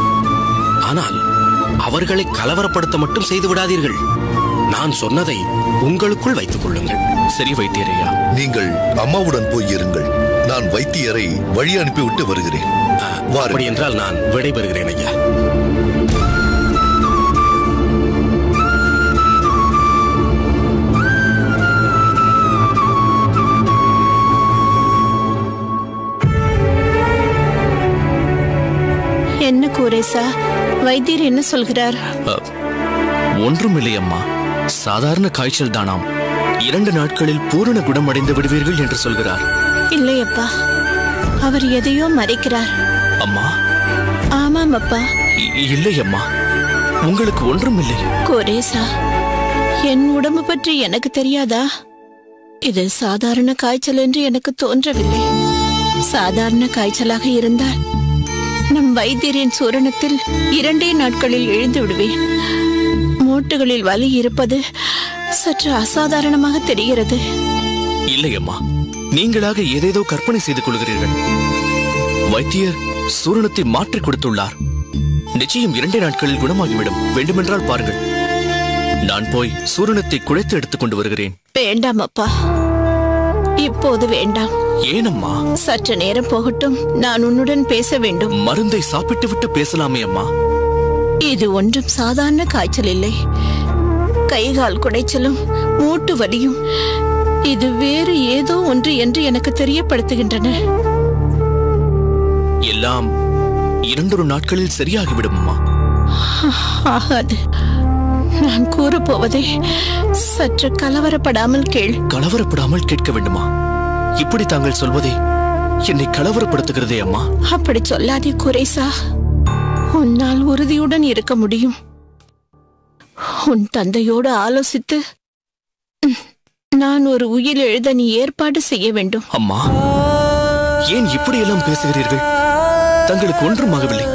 ஆனால் அவர்களை கலவரப்படுத்த மட்டும் செய்து விடாதீர்கள். நான் சொன்னதை உங்களுக்குள் வைத்துக் கொள்ளுங்கள். சரி வைத்தியரையா. நீங்கள் அம்மாவுடன் போய் இருங்கள். நான் வைத்தியரை வழி அனுப்பிவிட்டு வருகிறேன். அப்படி என்றால் நான் விடைபெறுகிறேன் ஐயா. என்ன கூரேசா, வைத்தியர் என்ன சொல்கிறார்? ஒன்றும் இல்லை அம்மா, சாதாரண காய்ச்சல் தானாம். 2 நாட்களில் பூரண குணமடைந்து விடுவீர்கள் என்று சொல்கிறார். இல்லையப்பா, அவர் எதையோ மறைக்கிறார். அம்மா? ஆமாம் அப்பா, இல்லை அம்மா, உங்களுக்கு ஒன்றும் இல்லை. குரேசா, என் உடம்பு பற்றி எனக்கு தெரியாதா? இது சாதாரண காய்ச்சல் என்று எனக்கு தோன்றவில்லை. சாதாரண காய்ச்சலாக இருந்தால் நம் வைத்தியரின் சூரணத்தில் 2 நாட்களில் எழுந்து விடுவேன். மூட்டுகளில் வலி இருப்பது சற்று அசாதாரணமாக தெரிகிறது. இல்லை அம்மா, நீங்களாக ஏதேதோ கற்பனை செய்து கொள்கிறீர்கள். வைத்தியர் சூரணத்தை மாற்றி கொடுத்துள்ளார். நிச்சயம் 2 நாட்களில் குணமாகிவிடும். வேண்டுமென்றால் பாருங்கள். நான் போய் சூரணத்தை குழைத்து எடுத்துக் கொண்டு வருகிறேன். வேண்டாம் அப்பா, இப்போது வேண்டாம். ஏனம்மா? சற்று நேரம் போகட்டும், நான் உன்னுடன் பேச வேண்டும். மருந்தை சாப்பிட்டு விட்டு பேசலாமே அம்மா. இது ஒன்றும் சாதாரண காய்ச்சல் இல்லை. கைகால் குடைச்சலும் மூட்டு வலியும் இது வேறு ஏதோ ஒன்று என்று எனக்கு தெரியப்படுத்துகின்றன. எல்லாம் 2 நாட்களில் சரியாகிவிடும் அம்மா. ஆகாது. நான் கூறப்போவதை சற்று கலவரப்படாமல் கேள். கலவரப்படாமல் கேட்க வேண்டுமா? இப்படி தாங்கள் சொல்வதே என்னை கலவரப்படுத்துகிறதே அம்மா. அப்படி சொல்லாதே குரேசா. உன்னால் உறுதியுடன் இருக்க முடியும். உன் தந்தையோடு ஆலோசித்து நான் ஒரு உயில் எழுத நீ ஏற்பாடு செய்ய வேண்டும். அம்மா, ஏன் இப்படியெல்லாம் பேசுகிறீர்கள்? தங்களுக்கு ஒன்றும் ஆகவில்லை.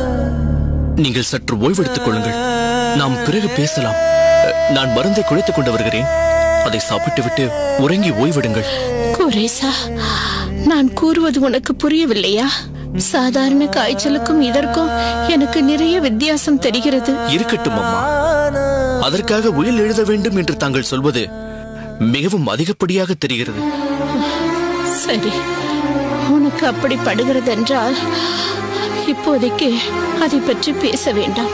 நீங்கள் சற்று ஓய்வெடுத்துக் கொள்ளுங்கள். நாம் பிறகு பேசலாம். நான் மருந்தை குழைத்துக் கொண்டு வருகிறேன். அதை சாப்பிட்டு விட்டு உறங்கி ஓய்விடுங்கள். குரேசா, நான் கூறுவது உனக்கு புரியவில்லையா? சாதாரண காய்ச்சலுக்கும் இதற்கும் எனக்கு நிறைய வித்தியாசம் தெரிகிறது. இருக்கட்டும் அம்மா. அதற்காக உயில் எழுத வேண்டும் என்று தாங்கள் சொல்வது மிகவும் அதிகப்படியாக தெரிகிறது. சரி, உனக்கு அப்படி படுகிறது என்றால் இப்போதைக்கு அதை பற்றி பேச வேண்டாம்.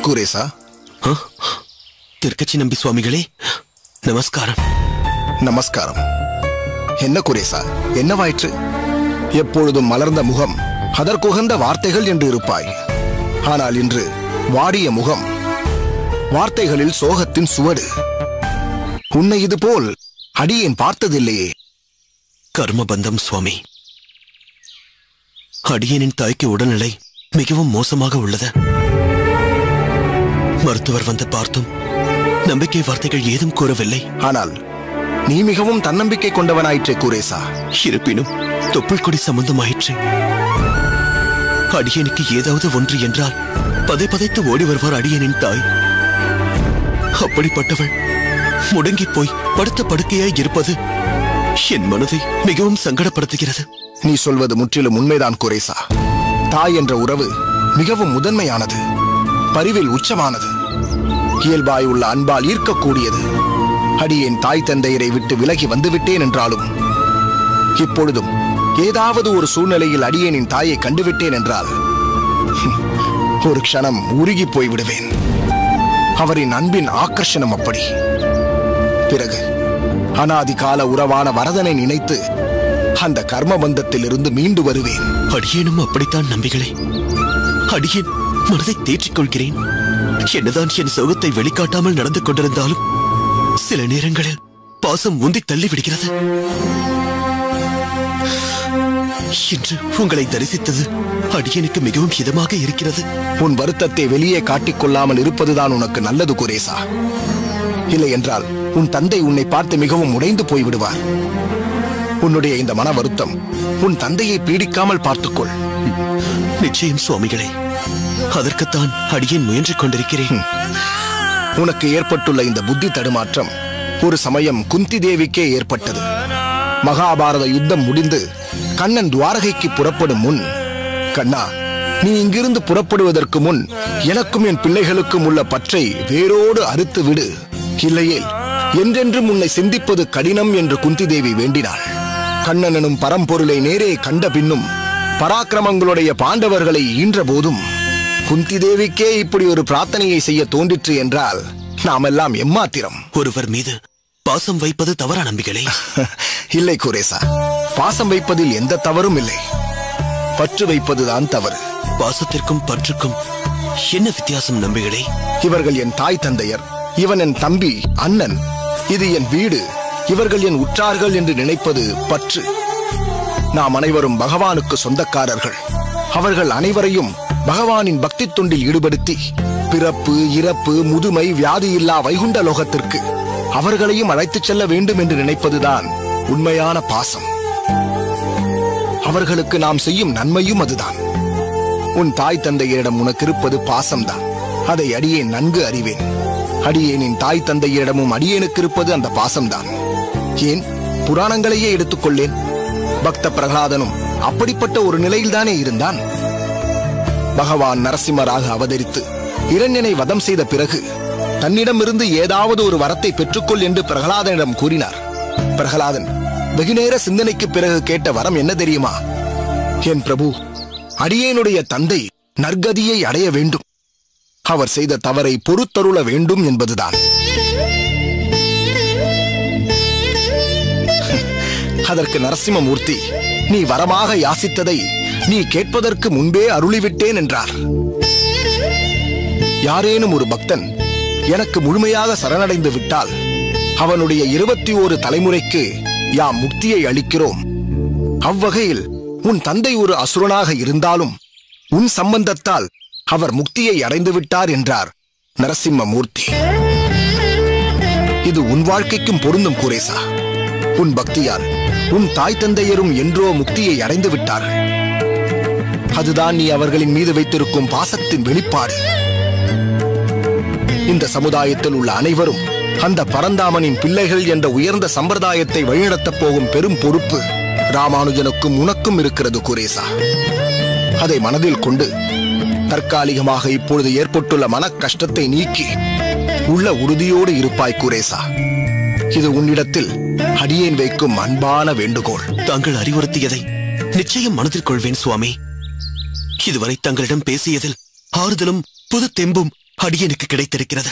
குரேசா. திருக்கச்சி நம்பி சுவாமிகளே, நமஸ்காரம். நமஸ்காரம். என்ன குரேசா, என்னவாயிற்று? எப்பொழுதும் மலர்ந்த முகம், அதற்குகந்த வார்த்தைகள் என்று இருப்பாய். ஆனால் இன்று வாடிய முகம், வார்த்தைகளில் சோகத்தின் சுவடு. உன்னை இது போல் அடியேன் பார்த்ததில்லையே. கர்மபந்தம் சுவாமி. அடியேனின் தாய்க்கு உடல்நிலை மிகவும் மோசமாக உள்ளது. மருத்துவர் வந்து பார்த்தும் நம்பிக்கை வார்த்தைகள் ஏதும் கூறவில்லை. ஆனால் நீ மிகவும் தன்னம்பிக்கை கொண்டவனாயிற்றே குரேசா. இருப்பினும் தொப்புள் கொடி சம்பந்தமாயிற்று. அடியனுக்கு ஏதாவது ஒன்று என்றால் பதைத்து ஓடி வருவார் அடியனின் தாய். அப்படிப்பட்டவள் முடங்கி போய் படுத்த படுக்கையாய் இருப்பது என் மனதை மிகவும் சங்கடப்படுத்துகிறது. நீ சொல்வது முற்றிலும் உண்மைதான் குரேசா. தாய் என்ற உறவு மிகவும் முதன்மையானது, பரிவில் உச்சமானது, இயல்பாய் உள்ள அன்பால் ஈர்க்கக்கூடியது. அடியேன் தாய் தந்தையரை விட்டு விலகி வந்துவிட்டேன் என்றாலும் இப்பொழுதும் ஏதாவது ஒரு சூழ்நிலையில் அடியேனின் தாயை கண்டுவிட்டேன் என்றால் ஒரு க்ஷணம் உருகி போய்விடுவேன். அவரின் அன்பின் ஆக்கர்ஷணம் அப்படி. பிறகு அனாதி கால உறவான வரதனை நினைத்து அந்த கர்ம பந்தத்தில் இருந்து மீண்டு வருவேன். அடியேனும் அப்படித்தான் நம்பிகளே. அடியேன் மனதை தேற்றிக் கொள்கிறேன். என்னதான் என் சோகத்தை வெளிக்காட்டாமல் நடந்து கொண்டிருந்தாலும் சில நேரங்களில் பாசம் உந்தி தள்ளி விடுகிறது. இன்று உங்களை தரிசித்தது அடியனுக்கு மிகவும் இதமாக இருக்கிறது. உன் வருத்தத்தை வெளியே காட்டிக் கொள்ளாமல் இருப்பதுதான் உனக்கு நல்லது குரேசா. இல்லை என்றால் உன் தந்தை உன்னை பார்த்து மிகவும் உடைந்து போய்விடுவார். உன்னுடைய இந்த மன வருத்தம் உன் தந்தையை பீடிக்காமல் பார்த்துக்கொள். நிச்சயம் சுவாமிகளே, அதற்குத்தான் அடியேன் முயன்று கொண்டிருக்கிறேன். உனக்கு ஏற்பட்டுள்ள இந்த புத்தி தடுமாற்றம் ஒரு சமயம் குந்தி தேவிக்கே ஏற்பட்டது. மகாபாரத யுத்தம் முடிந்து கண்ணன் துவாரகைக்கு புறப்படும் முன், கண்ணா, நீ இங்கிருந்து புறப்படுவதற்கு முன் எனக்கும் என் பிள்ளைகளுக்கும் உள்ள பற்றை வேரோடு அறுத்து விடு, இல்லையே என்றென்றும் உன்னை சிந்திப்பது கடினம் என்று குந்தி தேவி வேண்டினாள். கண்ணன் எனும் பரம்பொருளை நேரே கண்ட பின்னும் பராக்கிரமங்களுடைய பாண்டவர்களை ஈன்ற போதும் குந்தி தேவிக்கே இப்படி ஒரு பிரார்த்தனையை செய்ய தோன்றிற்று என்றால் நாமெல்லாம் எம்மாத்திரம். ஒருவர் மீது பாசம் வைப்பது தவறா நம்பிகளே? இல்லை குரேசா, பாசம் வைப்பதில் எந்த தவறும் இல்லை. பற்று வைப்பதுதான் தவறு. பாசத்திற்கும் பற்றுக்கும் என்ன வித்தியாசம் நம்பிகளே? இவர்கள் என் தாய் தந்தையர், இவன் என் தம்பி, அண்ணன், இது என் வீடு, இவர்கள் என் உற்றார்கள் என்று நினைப்பது பற்று. நாம் அனைவரும் பகவானுக்கு சொந்தக்காரர்கள். அவர்கள் அனைவரையும் பகவானின் பக்தி தொண்டில் ஈடுபடுத்தி பிறப்பு, இறப்பு, முதுமை, வியாதி இல்லா வைகுண்ட லோகத்திற்கு அவர்களையும் அழைத்துச் செல்ல வேண்டும் என்று நினைப்பதுதான் உண்மையான பாசம். அவர்களுக்கு நாம் செய்யும் நன்மையும் அதுதான். உன் தாய் தந்தையரிடம் உனக்கு இருப்பது பாசம்தான். அதை அடியேன் நன்கு அறிவேன். அடியேனின் தாய் தந்தையரிடமும் அடியேனுக்கு இருப்பது அந்த பாசம்தான். ஏன், புராணங்களையே எடுத்துக்கொள்ளேன். பக்த பிரகலாதனும் அப்படிப்பட்ட ஒரு நிலையில்தானே இருந்தான். பகவான் நரசிம்மராக அவதரித்து இரண்யனை வதம் செய்த பிறகு தன்னிடமிருந்து ஏதாவது ஒரு வரத்தை பெற்றுக்கொள் என்று பிரகலாதனிடம் கூறினார். பிரகலாதன் வெகுநேர சிந்தனைக்கு பிறகு கேட்ட வரம் என்ன தெரியுமா? என் பிரபு, அடியேனுடைய தந்தை நற்கதியை அடைய வேண்டும், அவர் செய்த தவறை பொறுத்தருள வேண்டும் என்பதுதான். அதற்கு நரசிம்மமூர்த்தி, நீ வரமாக யாசித்ததை நீ கேட்பதற்கு முன்பே அருளிவிட்டேன் என்றார். யாரேனும் ஒரு பக்தன் எனக்கு முழுமையாக சரணடைந்து விட்டால் அவனுடைய 21 தலைமுறைக்கு யாம் முக்தியை அளிக்கிறோம். அவ்வகையில் உன் தந்தை ஒரு அசுரனாக இருந்தாலும் உன் சம்பந்தத்தால் அவர் முக்தியை அடைந்து விட்டார் என்றார் நரசிம்மமூர்த்தி. இது உன் வாழ்க்கைக்கும் பொருந்தும் குரேசா. உன் பக்தியால் உன் தாய் தந்தையரும் என்றோ முக்தியை அடைந்து விட்டார்கள். அதுதான் நீ அவர்களின் மீது வைத்திருக்கும் பாசத்தின் வெளிப்பாடு. இந்த சமுதாயத்தில் உள்ள அனைவரும் அந்த பரந்தாமனின் பிள்ளைகள் என்ற உயர்ந்த சம்பிரதாயத்தை வழிநடத்தப் போகும் பெரும் பொறுப்பு ராமானுஜனுக்கும் உனக்கும் இருக்கிறது குரேசா. அதை மனதில் கொண்டு தற்காலிகமாக இப்பொழுது ஏற்பட்டுள்ள மன கஷ்டத்தை நீக்கி உள்ள உறுதியோடு இருப்பாய் குரேசா. இது உன்னிடத்தில் அடியேன் வைக்கும் அன்பான வேண்டுகோள். தாங்கள் அறிவுறுத்தியதை நிச்சயம் மனதில் கொள்வேன் சுவாமி. இதுவரை தங்களிடம் பேசியதில் ஆறுதலும் புது தெம்பும் அடியனுக்கு கிடைத்திருக்கிறது.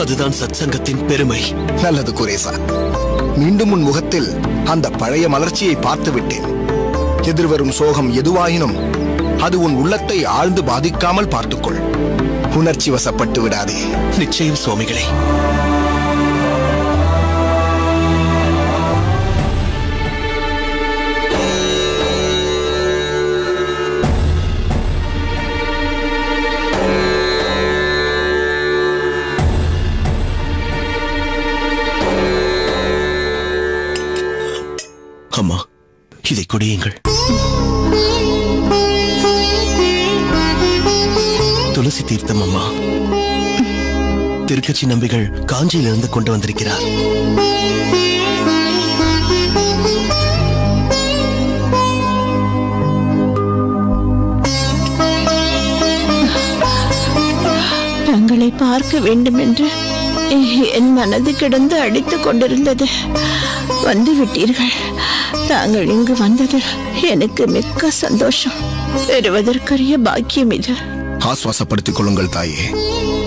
அதுதான் சத்சங்கத்தின் பெருமை. நல்லது குரேசா. மீண்டும் உன் முகத்தில் அந்த பழைய மலர்ச்சியை பார்த்து விட்டேன். எதிர்வரும் சோகம் எதுவாயினும் அது உன் உள்ளத்தை ஆழ்ந்து பாதிக்காமல் பார்த்துக்கொள். உணர்ச்சி வசப்பட்டு விடாதே. நிச்சயம் சுவாமிகளே. அம்மா, இதை குடியுங்கள். துளசி தீர்த்தம் அம்மா. திருக்கட்சி நம்பிகள் காஞ்சியிலிருந்து கொண்டு வந்திருக்கிறார். தங்களை பார்க்க வேண்டும் என்று என் மனது கிடந்து அடித்துக் கொண்டிருந்தது. வந்து விட்டீர்கள். தாங்கள் இங்கு வந்தது எனக்கு மிக்க சந்தோஷம். பெறுவதற்கரிய பாக்கியம் இது. ஆஸ்வாசப்படுத்திக் கொள்ளுங்கள் தாயே.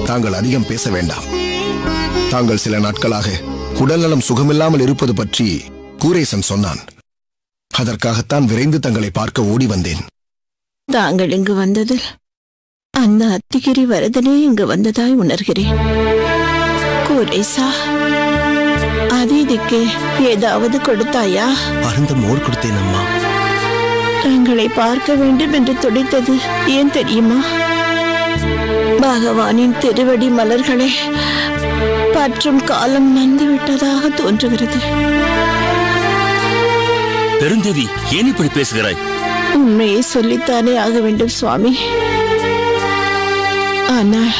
தாங்கள் அதிகம் பேச வேண்டாம். தாங்கள் சில நாட்களாக உடல்நலம் சுகமில்லாமல் இருப்பது பற்றி கூரேசன் சொன்னான். அதற்காகத்தான் விரைந்து தங்களை பார்க்க ஓடி வந்தேன். தாங்கள் இங்கு வந்ததில் அந்த அத்திகிரி வரதனே இங்கு வந்ததாய் உணர்கிறேன். கூரேசா, அதிதிக்கு ஏதாவது கொடுத்தாயா? அருந்த மோர் கொடுத்தேன் அம்மா. தங்களை பார்க்க வேண்டும் என்று துடித்தது ஏன் தெரியுமா? பகவானின் திருவடி மலர்களை பற்றும் காலம் வந்துவிட்டதாக தோன்றுகிறது. பெருந்தேவி, ஏன் இப்படி பேசுகிறாய்? உண்மையை சொல்லித்தானே ஆக வேண்டும் சுவாமி. ஆனால்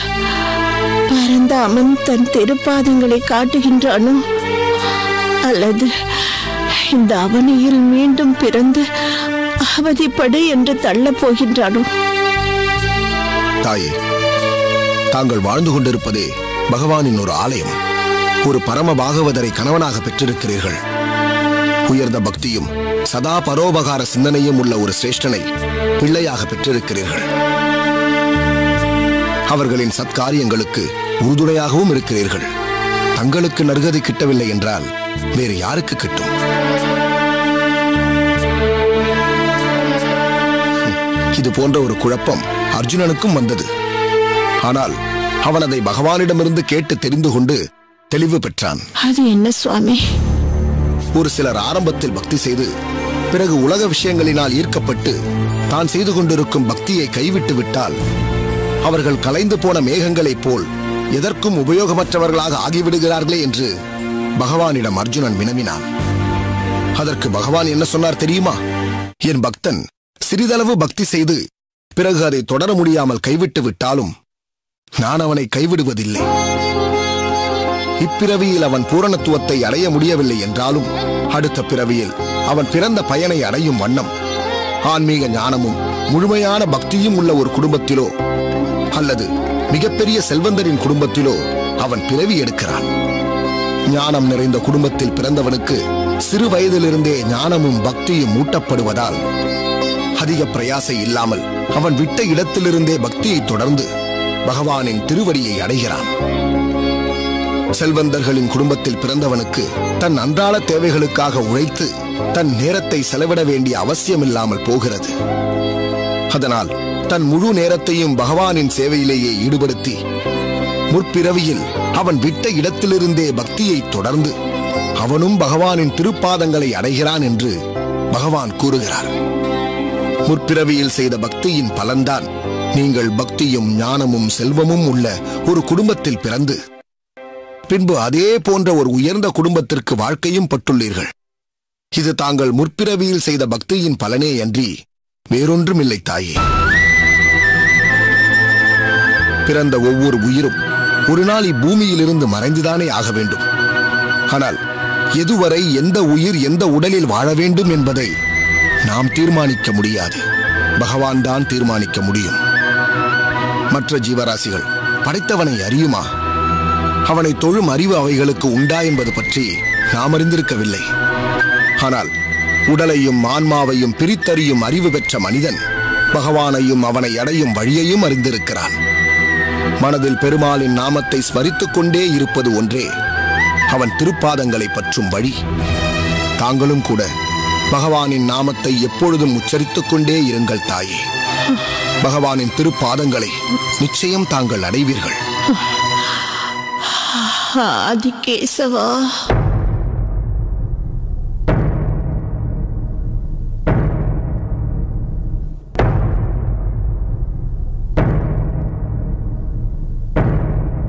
பரந்தாமன் தன் திருப்பாதங்களை காட்டுகின்றானோ அல்லது இந்த அவனியில் மீண்டும் பிறந்து அவதிப்படு என்று தள்ளப் போகின்றானோ? தாயே, தாங்கள் வாழ்ந்து கொண்டிருப்பதே பகவானின் ஒரு ஆலயம். ஒரு பரம பாகவதரை கணவனாக பெற்றிருக்கிறீர்கள். உயர்ந்த பக்தியும் சதா பரோபகார சிந்தனையும் உள்ள ஒரு சிரேஷ்டனை பிள்ளையாக பெற்றிருக்கிறீர்கள். அவர்களின் சத்காரியங்களுக்கு உறுதுணையாகவும் இருக்கிறீர்கள். தங்களுக்கு நற்கதி கிட்டவில்லை என்றால் வேறு யாருக்கு கிட்டும்? இது போன்ற ஒரு குழப்பம் அர்ஜுனனுக்கும் வந்தது. ஆனால் அவன் அதை பகவானிடமிருந்து கேட்டு தெரிந்து கொண்டு தெளிவு பெற்றான். அது என்ன சுவாமி? ஒரு சிலர் ஆரம்பத்தில் பக்தி செய்து பிறகு உலக விஷயங்களினால் ஈர்க்கப்பட்டு தான் செய்து கொண்டிருக்கும் பக்தியை கைவிட்டு விட்டால் அவர்கள் கலைந்து போன மேகங்களைப் போல் எதற்கும் உபயோகமற்றவர்களாக ஆகிவிடுகிறார்களே என்று பகவானிடம் அர்ஜுனன் வினவினான். அதற்கு பகவான் என்ன சொன்னார் தெரியுமா? என் பக்தன் சிறிதளவு பக்தி செய்து பிறகு அதை தொடர முடியாமல் கைவிட்டு விட்டாலும் நான் அவனை கைவிடுவதில்லை. இப்பிறவியில் அவன் பூரணத்துவத்தை அடைய முடியவில்லை என்றாலும் அடுத்த பிறவியில் அவன் பிறந்த பயனை அடையும் வண்ணம் ஆன்மீக ஞானமும் முழுமையான பக்தியும் உள்ள ஒரு குடும்பத்திலோ அல்லது மிகப்பெரிய செல்வந்தரின் குடும்பத்திலோ அவன் பிறவி எடுக்கிறான். ஞானம் நிறைந்த குடும்பத்தில் பிறந்தவனுக்கு சிறு வயதிலிருந்தே ஞானமும் பக்தியும் ஊட்டப்படுவதால் அதிக பிரயாசை இல்லாமல் அவன் விட்ட இடத்திலிருந்தே பக்தியை தொடர்ந்து பகவானின் திருவடியை அடைகிறான். செல்வந்தர்களின் குடும்பத்தில் பிறந்தவனுக்கு தன் அன்றாட தேவைகளுக்காக உழைத்து தன் நேரத்தை செலவிட வேண்டிய அவசியமில்லாமல் போகிறது. அதனால் தன் முழு நேரத்தையும் பகவானின் சேவையிலேயே ஈடுபடுத்தி முற்பிறவியில் அவன் விட்ட இடத்திலிருந்தே பக்தியை தொடர்ந்து அவனும் பகவானின் திருப்பாதங்களை அடைகிறான் என்று பகவான் கூறுகிறார். முற்பிறவியில் செய்த பக்தியின் பலன்தான் நீங்கள் பக்தியும் ஞானமும் செல்வமும் உள்ள ஒரு குடும்பத்தில் பிறந்து பின்பு அதே போன்ற ஒரு உயர்ந்த குடும்பத்திற்கு வாழ்க்கையும் பட்டுள்ளீர்கள். இது தாங்கள் முற்பிறவியில் செய்த பக்தியின் பலனே அன்றி வேறொன்றுமில்லை தாயே. பிறந்த ஒவ்வொரு உயிரும் ஒரு நாள் இப்பூமியிலிருந்து மறைந்துதானே ஆக வேண்டும். ஆனால் எதுவரை எந்த உயிர் எந்த உடலில் வாழ வேண்டும் என்பதை நாம் தீர்மானிக்க முடியாது. பகவான் தான் தீர்மானிக்க முடியும். மற்ற ஜீவராசிகள் படைத்தவனை அறியுமா? அவனை தொழும் அறிவு அவைகளுக்கு உண்டா என்பது பற்றி நாம் அறிந்திருக்கவில்லை. ஆனால் உடலையும் ஆன்மாவையும் பிரித்தறியும் அறிவு பெற்ற மனிதன் பகவானையும் அவனை அடையும் வழியையும் அறிந்திருக்கிறான். மனதில் பெருமாளின் நாமத்தை ஸ்மரித்துக் கொண்டே இருப்பது ஒன்றே அவன் திருப்பாதங்களை பற்றும் வழி. தாங்களும் கூட பகவானின் நாமத்தை எப்பொழுதும் உச்சரித்துக் கொண்டே இருங்கள் தாயே. பகவானின் திருப்பாதங்களை நிச்சயம் தாங்கள் அடைவீர்கள். ஆதிகேசவா,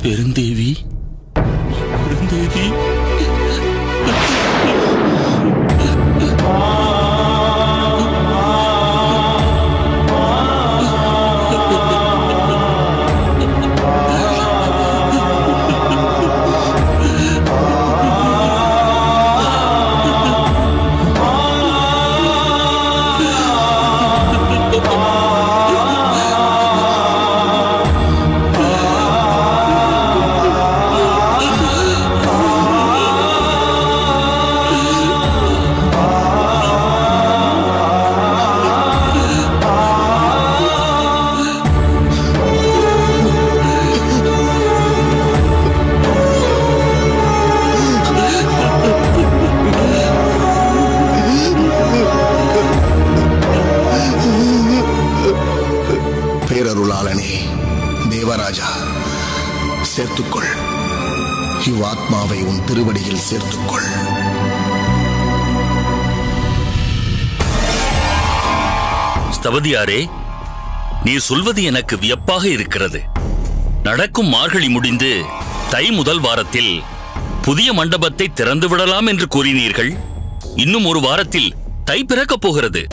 பெருந்தேவி, பெருந்தேவி, சேர்த்துக்கொள். இவ்வாத்மாவை உன் திருவடியில் சேர்த்துக்கொள். ஸ்தபதியாரே, நீ சொல்வது எனக்கு வியப்பாக இருக்கிறது. நடக்கும் மார்கழி முடிந்து தை முதல் வாரத்தில் புதிய மண்டபத்தை திறந்து விடலாம் என்று கூறினீர்கள். இன்னும் ஒரு வாரத்தில் தை பிறக்கப் போகிறது.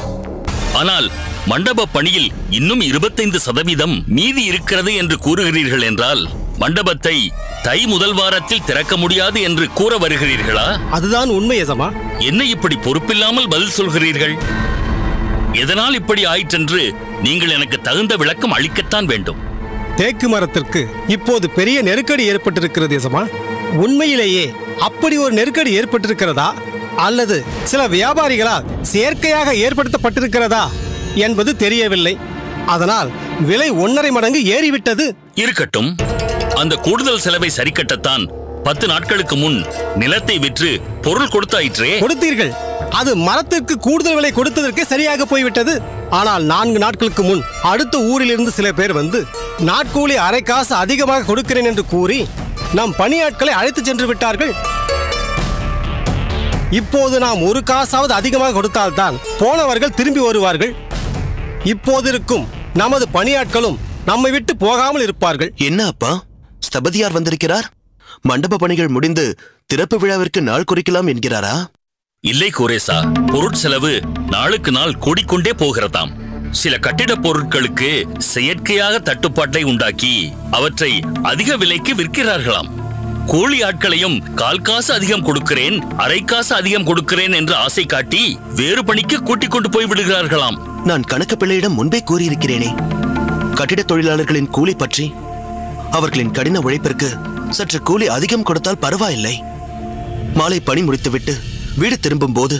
ஆனால் மண்டப பணியில் இன்னும் 25% மீதி இருக்கிறது என்று கூறுகிறீர்கள் என்றால் மண்டபத்தை தை முதல் வாரத்தில் திறக்க முடியாது என்று கூற வருகிறீர்களா? அதுதான் உண்மை எசமா. என்ன இப்படி பொறுப்பில்லாமல் பதில் சொல்கிறீர்கள்? எதனால் இப்படி ஆயிற்றென்று நீங்கள் எனக்கு தகுந்த விளக்கம் அளிக்கத்தான் வேண்டும். தேக்கு மரத்திற்கு இப்போது பெரிய நெருக்கடி ஏற்பட்டிருக்கிறது எசமா. உண்மையிலேயே அப்படி ஒரு நெருக்கடி ஏற்பட்டிருக்கிறதா அல்லது சில வியாபாரிகளால் செயற்கையாக ஏற்படுத்தப்பட்டிருக்கிறதா என்பது தெரியவில்லை. அதனால் விலை 1.5 மடங்கு ஏறிவிட்டது. இருக்கட்டும், அந்த கூடுதல் செலவை சரிக்கட்டத்தான் 10 நாட்களுக்கு முன் நிலத்தை விற்று பொருள் கொடுத்தாயிற்றே. கொடுத்தீர்கள். அது மரத்திற்கு கூடுதல் விலை கொடுத்ததற்கே சரியாக போய்விட்டது. ஆனால் 4 நாட்களுக்கு முன் அடுத்த ஊரில் இருந்து சில பேர் வந்து நாட்கூலி அரை காசு அதிகமாக கொடுக்கிறேன் என்று கூறி நம் பணியாட்களை அழைத்து சென்று விட்டார்கள். இப்போது நாம் 1 காசாவது அதிகமாக கொடுத்தால்தான் போனவர்கள் திரும்பி வருவார்கள். இப்போது இருக்கும் நமது பணியாட்களும் நம்மை விட்டு போகாமல் இருப்பார்கள். என்ன அப்பா, ஸ்தபதியார் வந்திருக்கிறார்? மண்டப பணிகள் முடிந்து திறப்பு விழாவிற்கு நாள் குறிக்கலாம் என்கிறாரா? இல்லை குரேசா, பொருட்செலவு நாளுக்கு நாள் கூடிக்கொண்டே போகிறதாம். சில கட்டிடப் பொருட்களுக்கு செயற்கையாக தட்டுப்பாட்டை உண்டாக்கி அவற்றை அதிக விலைக்கு விற்கிறார்களாம். கூலி ஆட்களையும் 1/4 காசு அதிகம் கொடுக்கிறேன், அரை காசு அதிகம் கொடுக்கிறேன் என்று ஆசை காட்டி வேறு பணிக்கு கூட்டிக் கொண்டு போய் விடுகிறார்களாம். நான் கணக்கு பிள்ளையிடம் முன்பே கூறியிருக்கிறேனே, கட்டிட தொழிலாளர்களின் கூலி பற்றி. அவர்களின் கடின உழைப்பிற்கு சற்று கூலி அதிகம் கொடுத்தால் பரவாயில்லை. மாலை பணி முடித்துவிட்டு வீடு திரும்பும் போது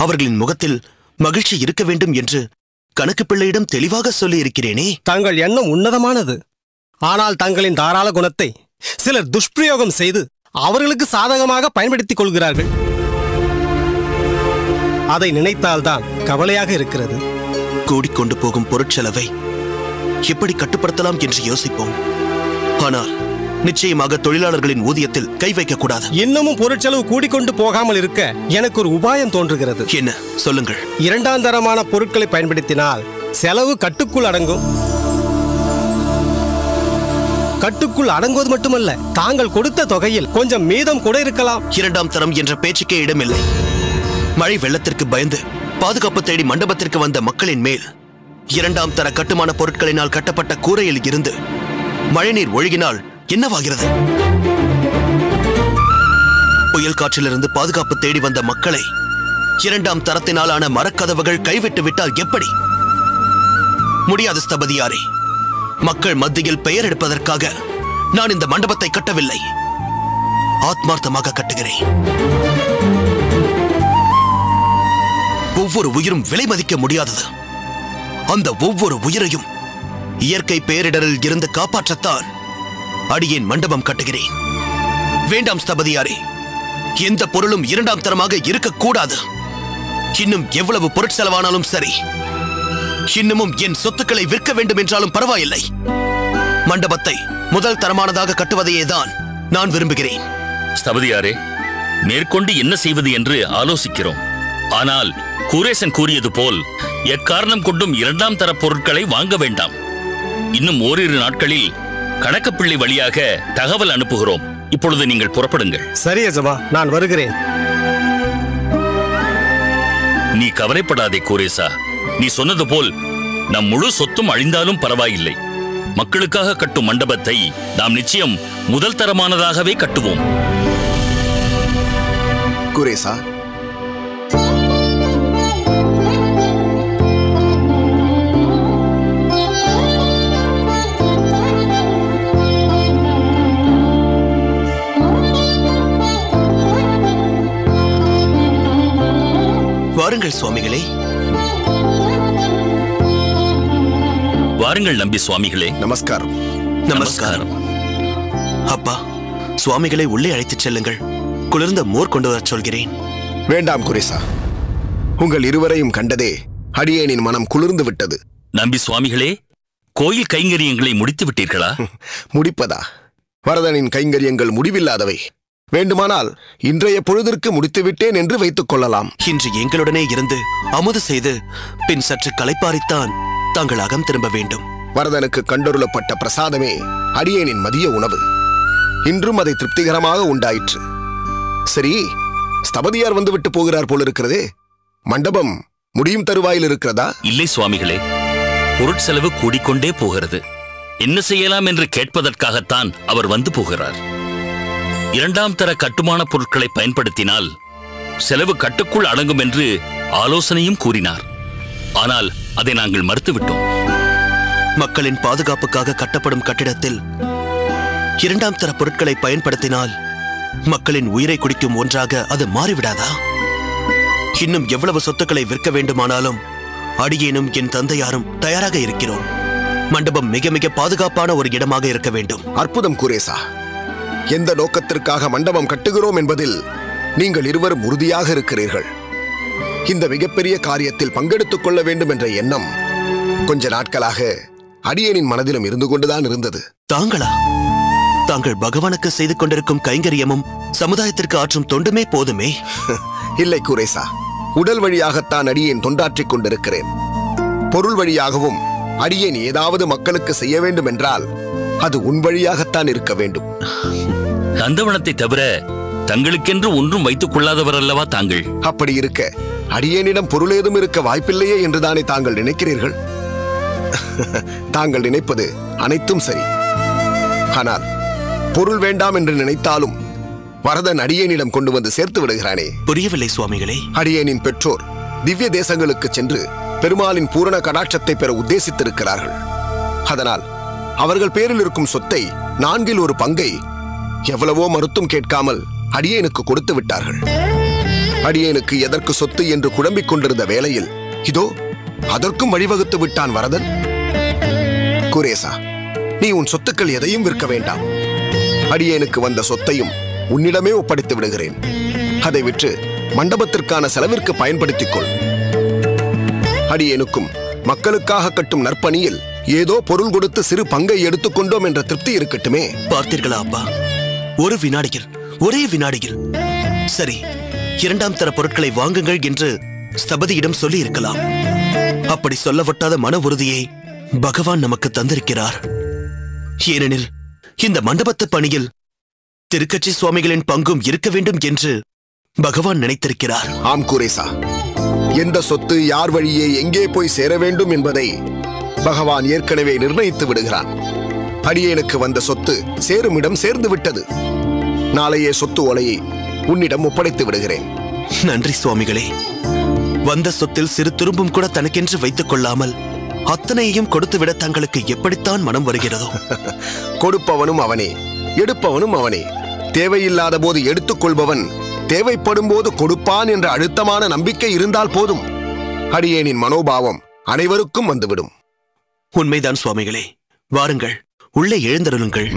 அவர்களின் முகத்தில் மகிழ்ச்சி இருக்க வேண்டும் என்று கணக்கு பிள்ளையிடம் தெளிவாக சொல்லி இருக்கிறேனே. தங்கள் எண்ணம் உன்னதமானது. ஆனால் தங்களின் தாராள குணத்தை சிலர் துஷ்பிரயோகம் செய்து அவர்களுக்கு சாதகமாக பயன்படுத்திக் கொள்கிறார்கள். அதை நினைத்தால்தான் கவலையாக இருக்கிறது. கூடிக்கொண்டு போகும் பொருட்செலவை எப்படி கட்டுப்படுத்தலாம் என்று யோசிப்போம். ஆனால் நிச்சயமாக தொழிலாளர்களின் ஊதியத்தில் கை வைக்க கூடாது. இன்னமும் பொருட்செலவு கூடிக்கொண்டு போகாமல் இருக்க எனக்கு ஒரு உபாயம் தோன்றுகிறது. என்ன, சொல்லுங்கள். 2ஆம் தரமான பொருட்களை பயன்படுத்தினால் செலவு கட்டுக்குள் அடங்கும். கட்டுக்குள் அடங்குவது மட்டுமல்ல, தாங்கள் கொடுத்த தொகையில் கொஞ்சம் மீதம் கூட இருக்கலாம். 2ஆம் தரம் என்ற பேச்சுக்கே இடமில்லை. மழை வெள்ளத்திற்கு பயந்து பாதுகாப்பு தேடி மண்டபத்திற்கு வந்த மக்களின் மேல் 2ஆம் தர கட்டுமான பொருட்களினால் கட்டப்பட்ட கூரையில் இருந்து மழைநீர் ஒழுகினால் என்னவாகிறது? புயல் காற்றிலிருந்து பாதுகாப்பு தேடி வந்த மக்களை 2ஆம் தரத்தினாலான மரக்கதவுகள் கைவிட்டு விட்டால் எப்படி? முடியாது ஸ்தபதியாரே. மக்கள் மத்தியில் பெயர் எடுப்பதற்காக நான் இந்த மண்டபத்தை கட்டவில்லை, ஆத்மார்த்தமாக கட்டுகிறேன். ஒவ்வொரு உயிரும் விலை மதிக்க முடியாதது. அந்த ஒவ்வொரு உயிரையும் இயற்கை பேரிடரில் இருந்து காப்பாற்றத்தான் அடியேன் மண்டபம் கட்டுகிறேன். வேண்டாம் ஸ்தபதியாரே, எந்த பொருளும் 2ஆம் தரமாக இருக்கக்கூடாது. இன்னும் எவ்வளவு பொருட்செலவானாலும் சரி, இன்னமும் என் சொத்துக்களை விற்க வேண்டும் என்றாலும் பரவாயில்லை. மண்டபத்தை முதல் தரமானதாக கட்டுவதையேதான் நான் விரும்புகிறேன். ஸ்தபதியாரே, மேற்கொண்டு என்ன செய்வது என்று ஆலோசிக்கிறோம். ஆனால் குரேசன் கூறியது போல் எக்காரணம் கொண்டும் 2ஆம் தர பொருட்களை வாங்க வேண்டாம். இன்னும் ஓரிரு நாட்களில் கணக்குப்பிள்ளை வழியாக தகவல் அனுப்புகிறோம். இப்பொழுது நீங்கள் புறப்படுங்கள். சரி அஜமா, நான் வருகிறேன். நீ கவலைப்படாதே குரேசா. நீ சொன்னது போல் நம் முழு சொத்தும் அழிந்தாலும் பரவாயில்லை. மக்களுக்காக கட்டும் மண்டபத்தை நாம் நிச்சயம் முதல் தரமானதாகவே கட்டுவோம். குரேசா, வாருங்கள் சுவாமிகளே. வாருங்கள் நம்பி சுவாமிகளே. நமஸ்காரம். நமஸ்காரம். அப்பா, சுவாமிகளை உள்ளே அழைத்துச் செல்லுங்கள். குளிர்ந்த மோர் கொண்டு வரச் சொல்கிறேன். வேண்டாம் குரேசா, உங்கள் இருவரையும் கண்டதே அடியேனின் மனம் குளிர்ந்து விட்டது. நம்பி சுவாமிகளே, கோயில் கைங்கரியங்களை முடித்து விட்டீர்களா? முடிப்பதா? வரதனின் கைங்கரியங்கள் முடிவில்லாதவை. வேண்டுமானால் இன்றைய பொழுதிற்கு முடித்துவிட்டேன் என்று வைத்துக் கொள்ளலாம். இன்று எங்களுடனே இருந்து அமுது செய்து பின் சற்று களைப்பாரித்தான் தாங்கள் அகம் திரும்ப வேண்டும். வரதனுக்கு கண்டருளப்பட்ட பிரசாதமே அடியேனின் மதிய உணவு. இன்றும் அதை திருப்திகரமாக உண்டாயிற்று. சரி, ஸ்தபதியார் வந்துவிட்டு போகிறார் போலிருக்கிறதே. மண்டபம் முடியும் தருவாயில் இருக்கிறதா? இல்லை சுவாமிகளே, பொருட்செலவு கூடிக்கொண்டே போகிறது. என்ன செய்யலாம் என்று கேட்பதற்காகத்தான் அவர் வந்து போகிறார். 2ஆம் தர கட்டுமான பொருட்களை பயன்படுத்தினால் செலவு கட்டுக்குள் அடங்கும் என்று ஆலோசனையும் கூறினார். ஆனால் அதை நாங்கள் மறுத்துவிட்டோம். மக்களின் பாதுகாப்புக்காக கட்டப்படும் கட்டிடத்தில் 2ஆம் தர பொருட்களை பயன்படுத்தினால் மக்களின் உயிரை குடிக்கும் ஒன்றாக அது மாறிவிடாதா? இன்னும் எவ்வளவு சொத்துக்களை விற்க வேண்டுமானாலும் அடியேனும் என் தந்தையாரும் தயாராக இருக்கிறோம். மண்டபம் மிக மிக பாதுகாப்பான ஒரு இடமாக இருக்க வேண்டும். அற்புதம் குரேசா. எந்த நோக்கத்திற்காக மண்டபம் கட்டுகிறோம் என்பதில் நீங்கள் இருவரும் உறுதியாக இருக்கிறீர்கள். இந்த மிகப்பெரிய காரியத்தில் பங்கெடுத்துக் கொள்ள வேண்டும் என்ற எண்ணம் கொஞ்ச நாட்களாக அடியேனின் மனதிலும் இருந்து கொண்டுதான் இருந்தது. தாங்களா? தாங்கள் பகவானுக்கு செய்து கொண்டிருக்கும் கைங்கரியமும் சமுதாயத்திற்கு ஆற்றும் தொண்டுமே போதுமே. இல்லை குரேசா, உடல் வழியாகத்தான் அடியேன் தொண்டாற்றிக் கொண்டிருக்கிறேன். பொருள் வழியாகவும் அடியேன் ஏதாவது மக்களுக்கு செய்ய வேண்டும் என்றால் அது உன் வழியாகத்தான் இருக்க வேண்டும். நந்தவனத்தை தவிர தங்களுக்கென்று ஒன்றும் வைத்துக் கொள்ளாதவர் அல்லவா தாங்கள்? அப்படி இருக்க அடியேனிடம் பொருள் ஏதும் இருக்க வாய்ப்பில்லையே என்றுதானே தாங்கள் நினைக்கிறீர்கள்? தாங்கள் நினைப்பது அனைத்தும் சரி. ஆனால் பொருள் வேண்டாம் என்று நினைத்தாலும் வரதன் அடியேனிடம் கொண்டு வந்து சேர்த்து விடுகிறானே. புரியவில்லை சுவாமிகளே. அடியேனின் பெற்றோர் திவ்ய தேசங்களுக்கு சென்று பெருமாளின் பூரண கடாட்சத்தை பெற உத்தேசித்திருக்கிறார்கள். அதனால் அவர்கள் பேரில் இருக்கும் சொத்தை 4 பங்கை எவ்வளவோ மறுத்தும் கேட்காமல் அடியேனுக்கு கொடுத்து விட்டார்கள். அடியேனுக்கு எதற்கு சொத்து என்று குழம்பிக் கொண்டிருந்த வேளையில் இதோ அதற்கும் வழிவகுத்து விட்டான் வரதன். குரேசா, நீ உன் சொத்துக்கள் எதையும் விற்க வேண்டாம். அடியேனுக்கு வந்த சொத்தையும் உன்னிடமே ஒப்படைத்து விடுகிறேன். அதை விற்று மண்டபத்திற்கான செலவிற்கு பயன்படுத்திக் கொள். அடியேனுக்கும் மக்களுக்காக கட்டும் நற்பணியில் ஏதோ பொருள் கொடுத்து சிறு பங்கை எடுத்துக்கொண்டோம் என்ற திருப்தி இருக்கட்டுமே. பார்த்தீர்களா அப்பா, ஒரு வினாடியில், ஒரே வினாடியில் சரி 2ஆம் தர பொருட்களை வாங்குங்கள் என்று ஸ்தபதியிடம் சொல்லி இருக்கலாம். அப்படி சொல்லவட்டாத மன உறுதியை பகவான் நமக்கு தந்திருக்கிறார். ஏனெனில் இந்த மண்டபத்து பணியில் திருக்கட்சி சுவாமிகளின் பங்கும் இருக்க வேண்டும் என்று பகவான் நினைத்திருக்கிறார். ஆம் குரேசா, எந்த சொத்து யார் வழியே எங்கே போய் சேர வேண்டும் என்பதை பகவான் ஏற்கனவே நிர்ணயித்து விடுகிறான். அடியேனுக்கு வந்த சொத்து சேருமிடம் சேர்ந்து விட்டது. நாளையே சொத்து ஓலையை உன்னிடம் ஒப்படைத்து விடுகிறேன். நன்றி சுவாமிகளே. வந்த சொத்தில் சிறு துரும்பும் கூட தனக்கென்று வைத்துக் கொள்ளாமல் அத்தனையையும் கொடுத்துவிட தங்களுக்கு எப்படித்தான் மனம் வருகிறதோ. கொடுப்பவனும் அவனே, எடுப்பவனும் அவனே. தேவையில்லாத போது எடுத்துக் கொள்பவன் தேவைப்படும் போது கொடுப்பான் என்ற அழுத்தமான நம்பிக்கை இருந்தால் போதும். அடியேனின் மனோபாவம் அனைவருக்கும் வந்துவிடும். உண்மைதான் சுவாமிகளே. வாருங்கள், உள்ளே எழுந்தருளுங்கள்.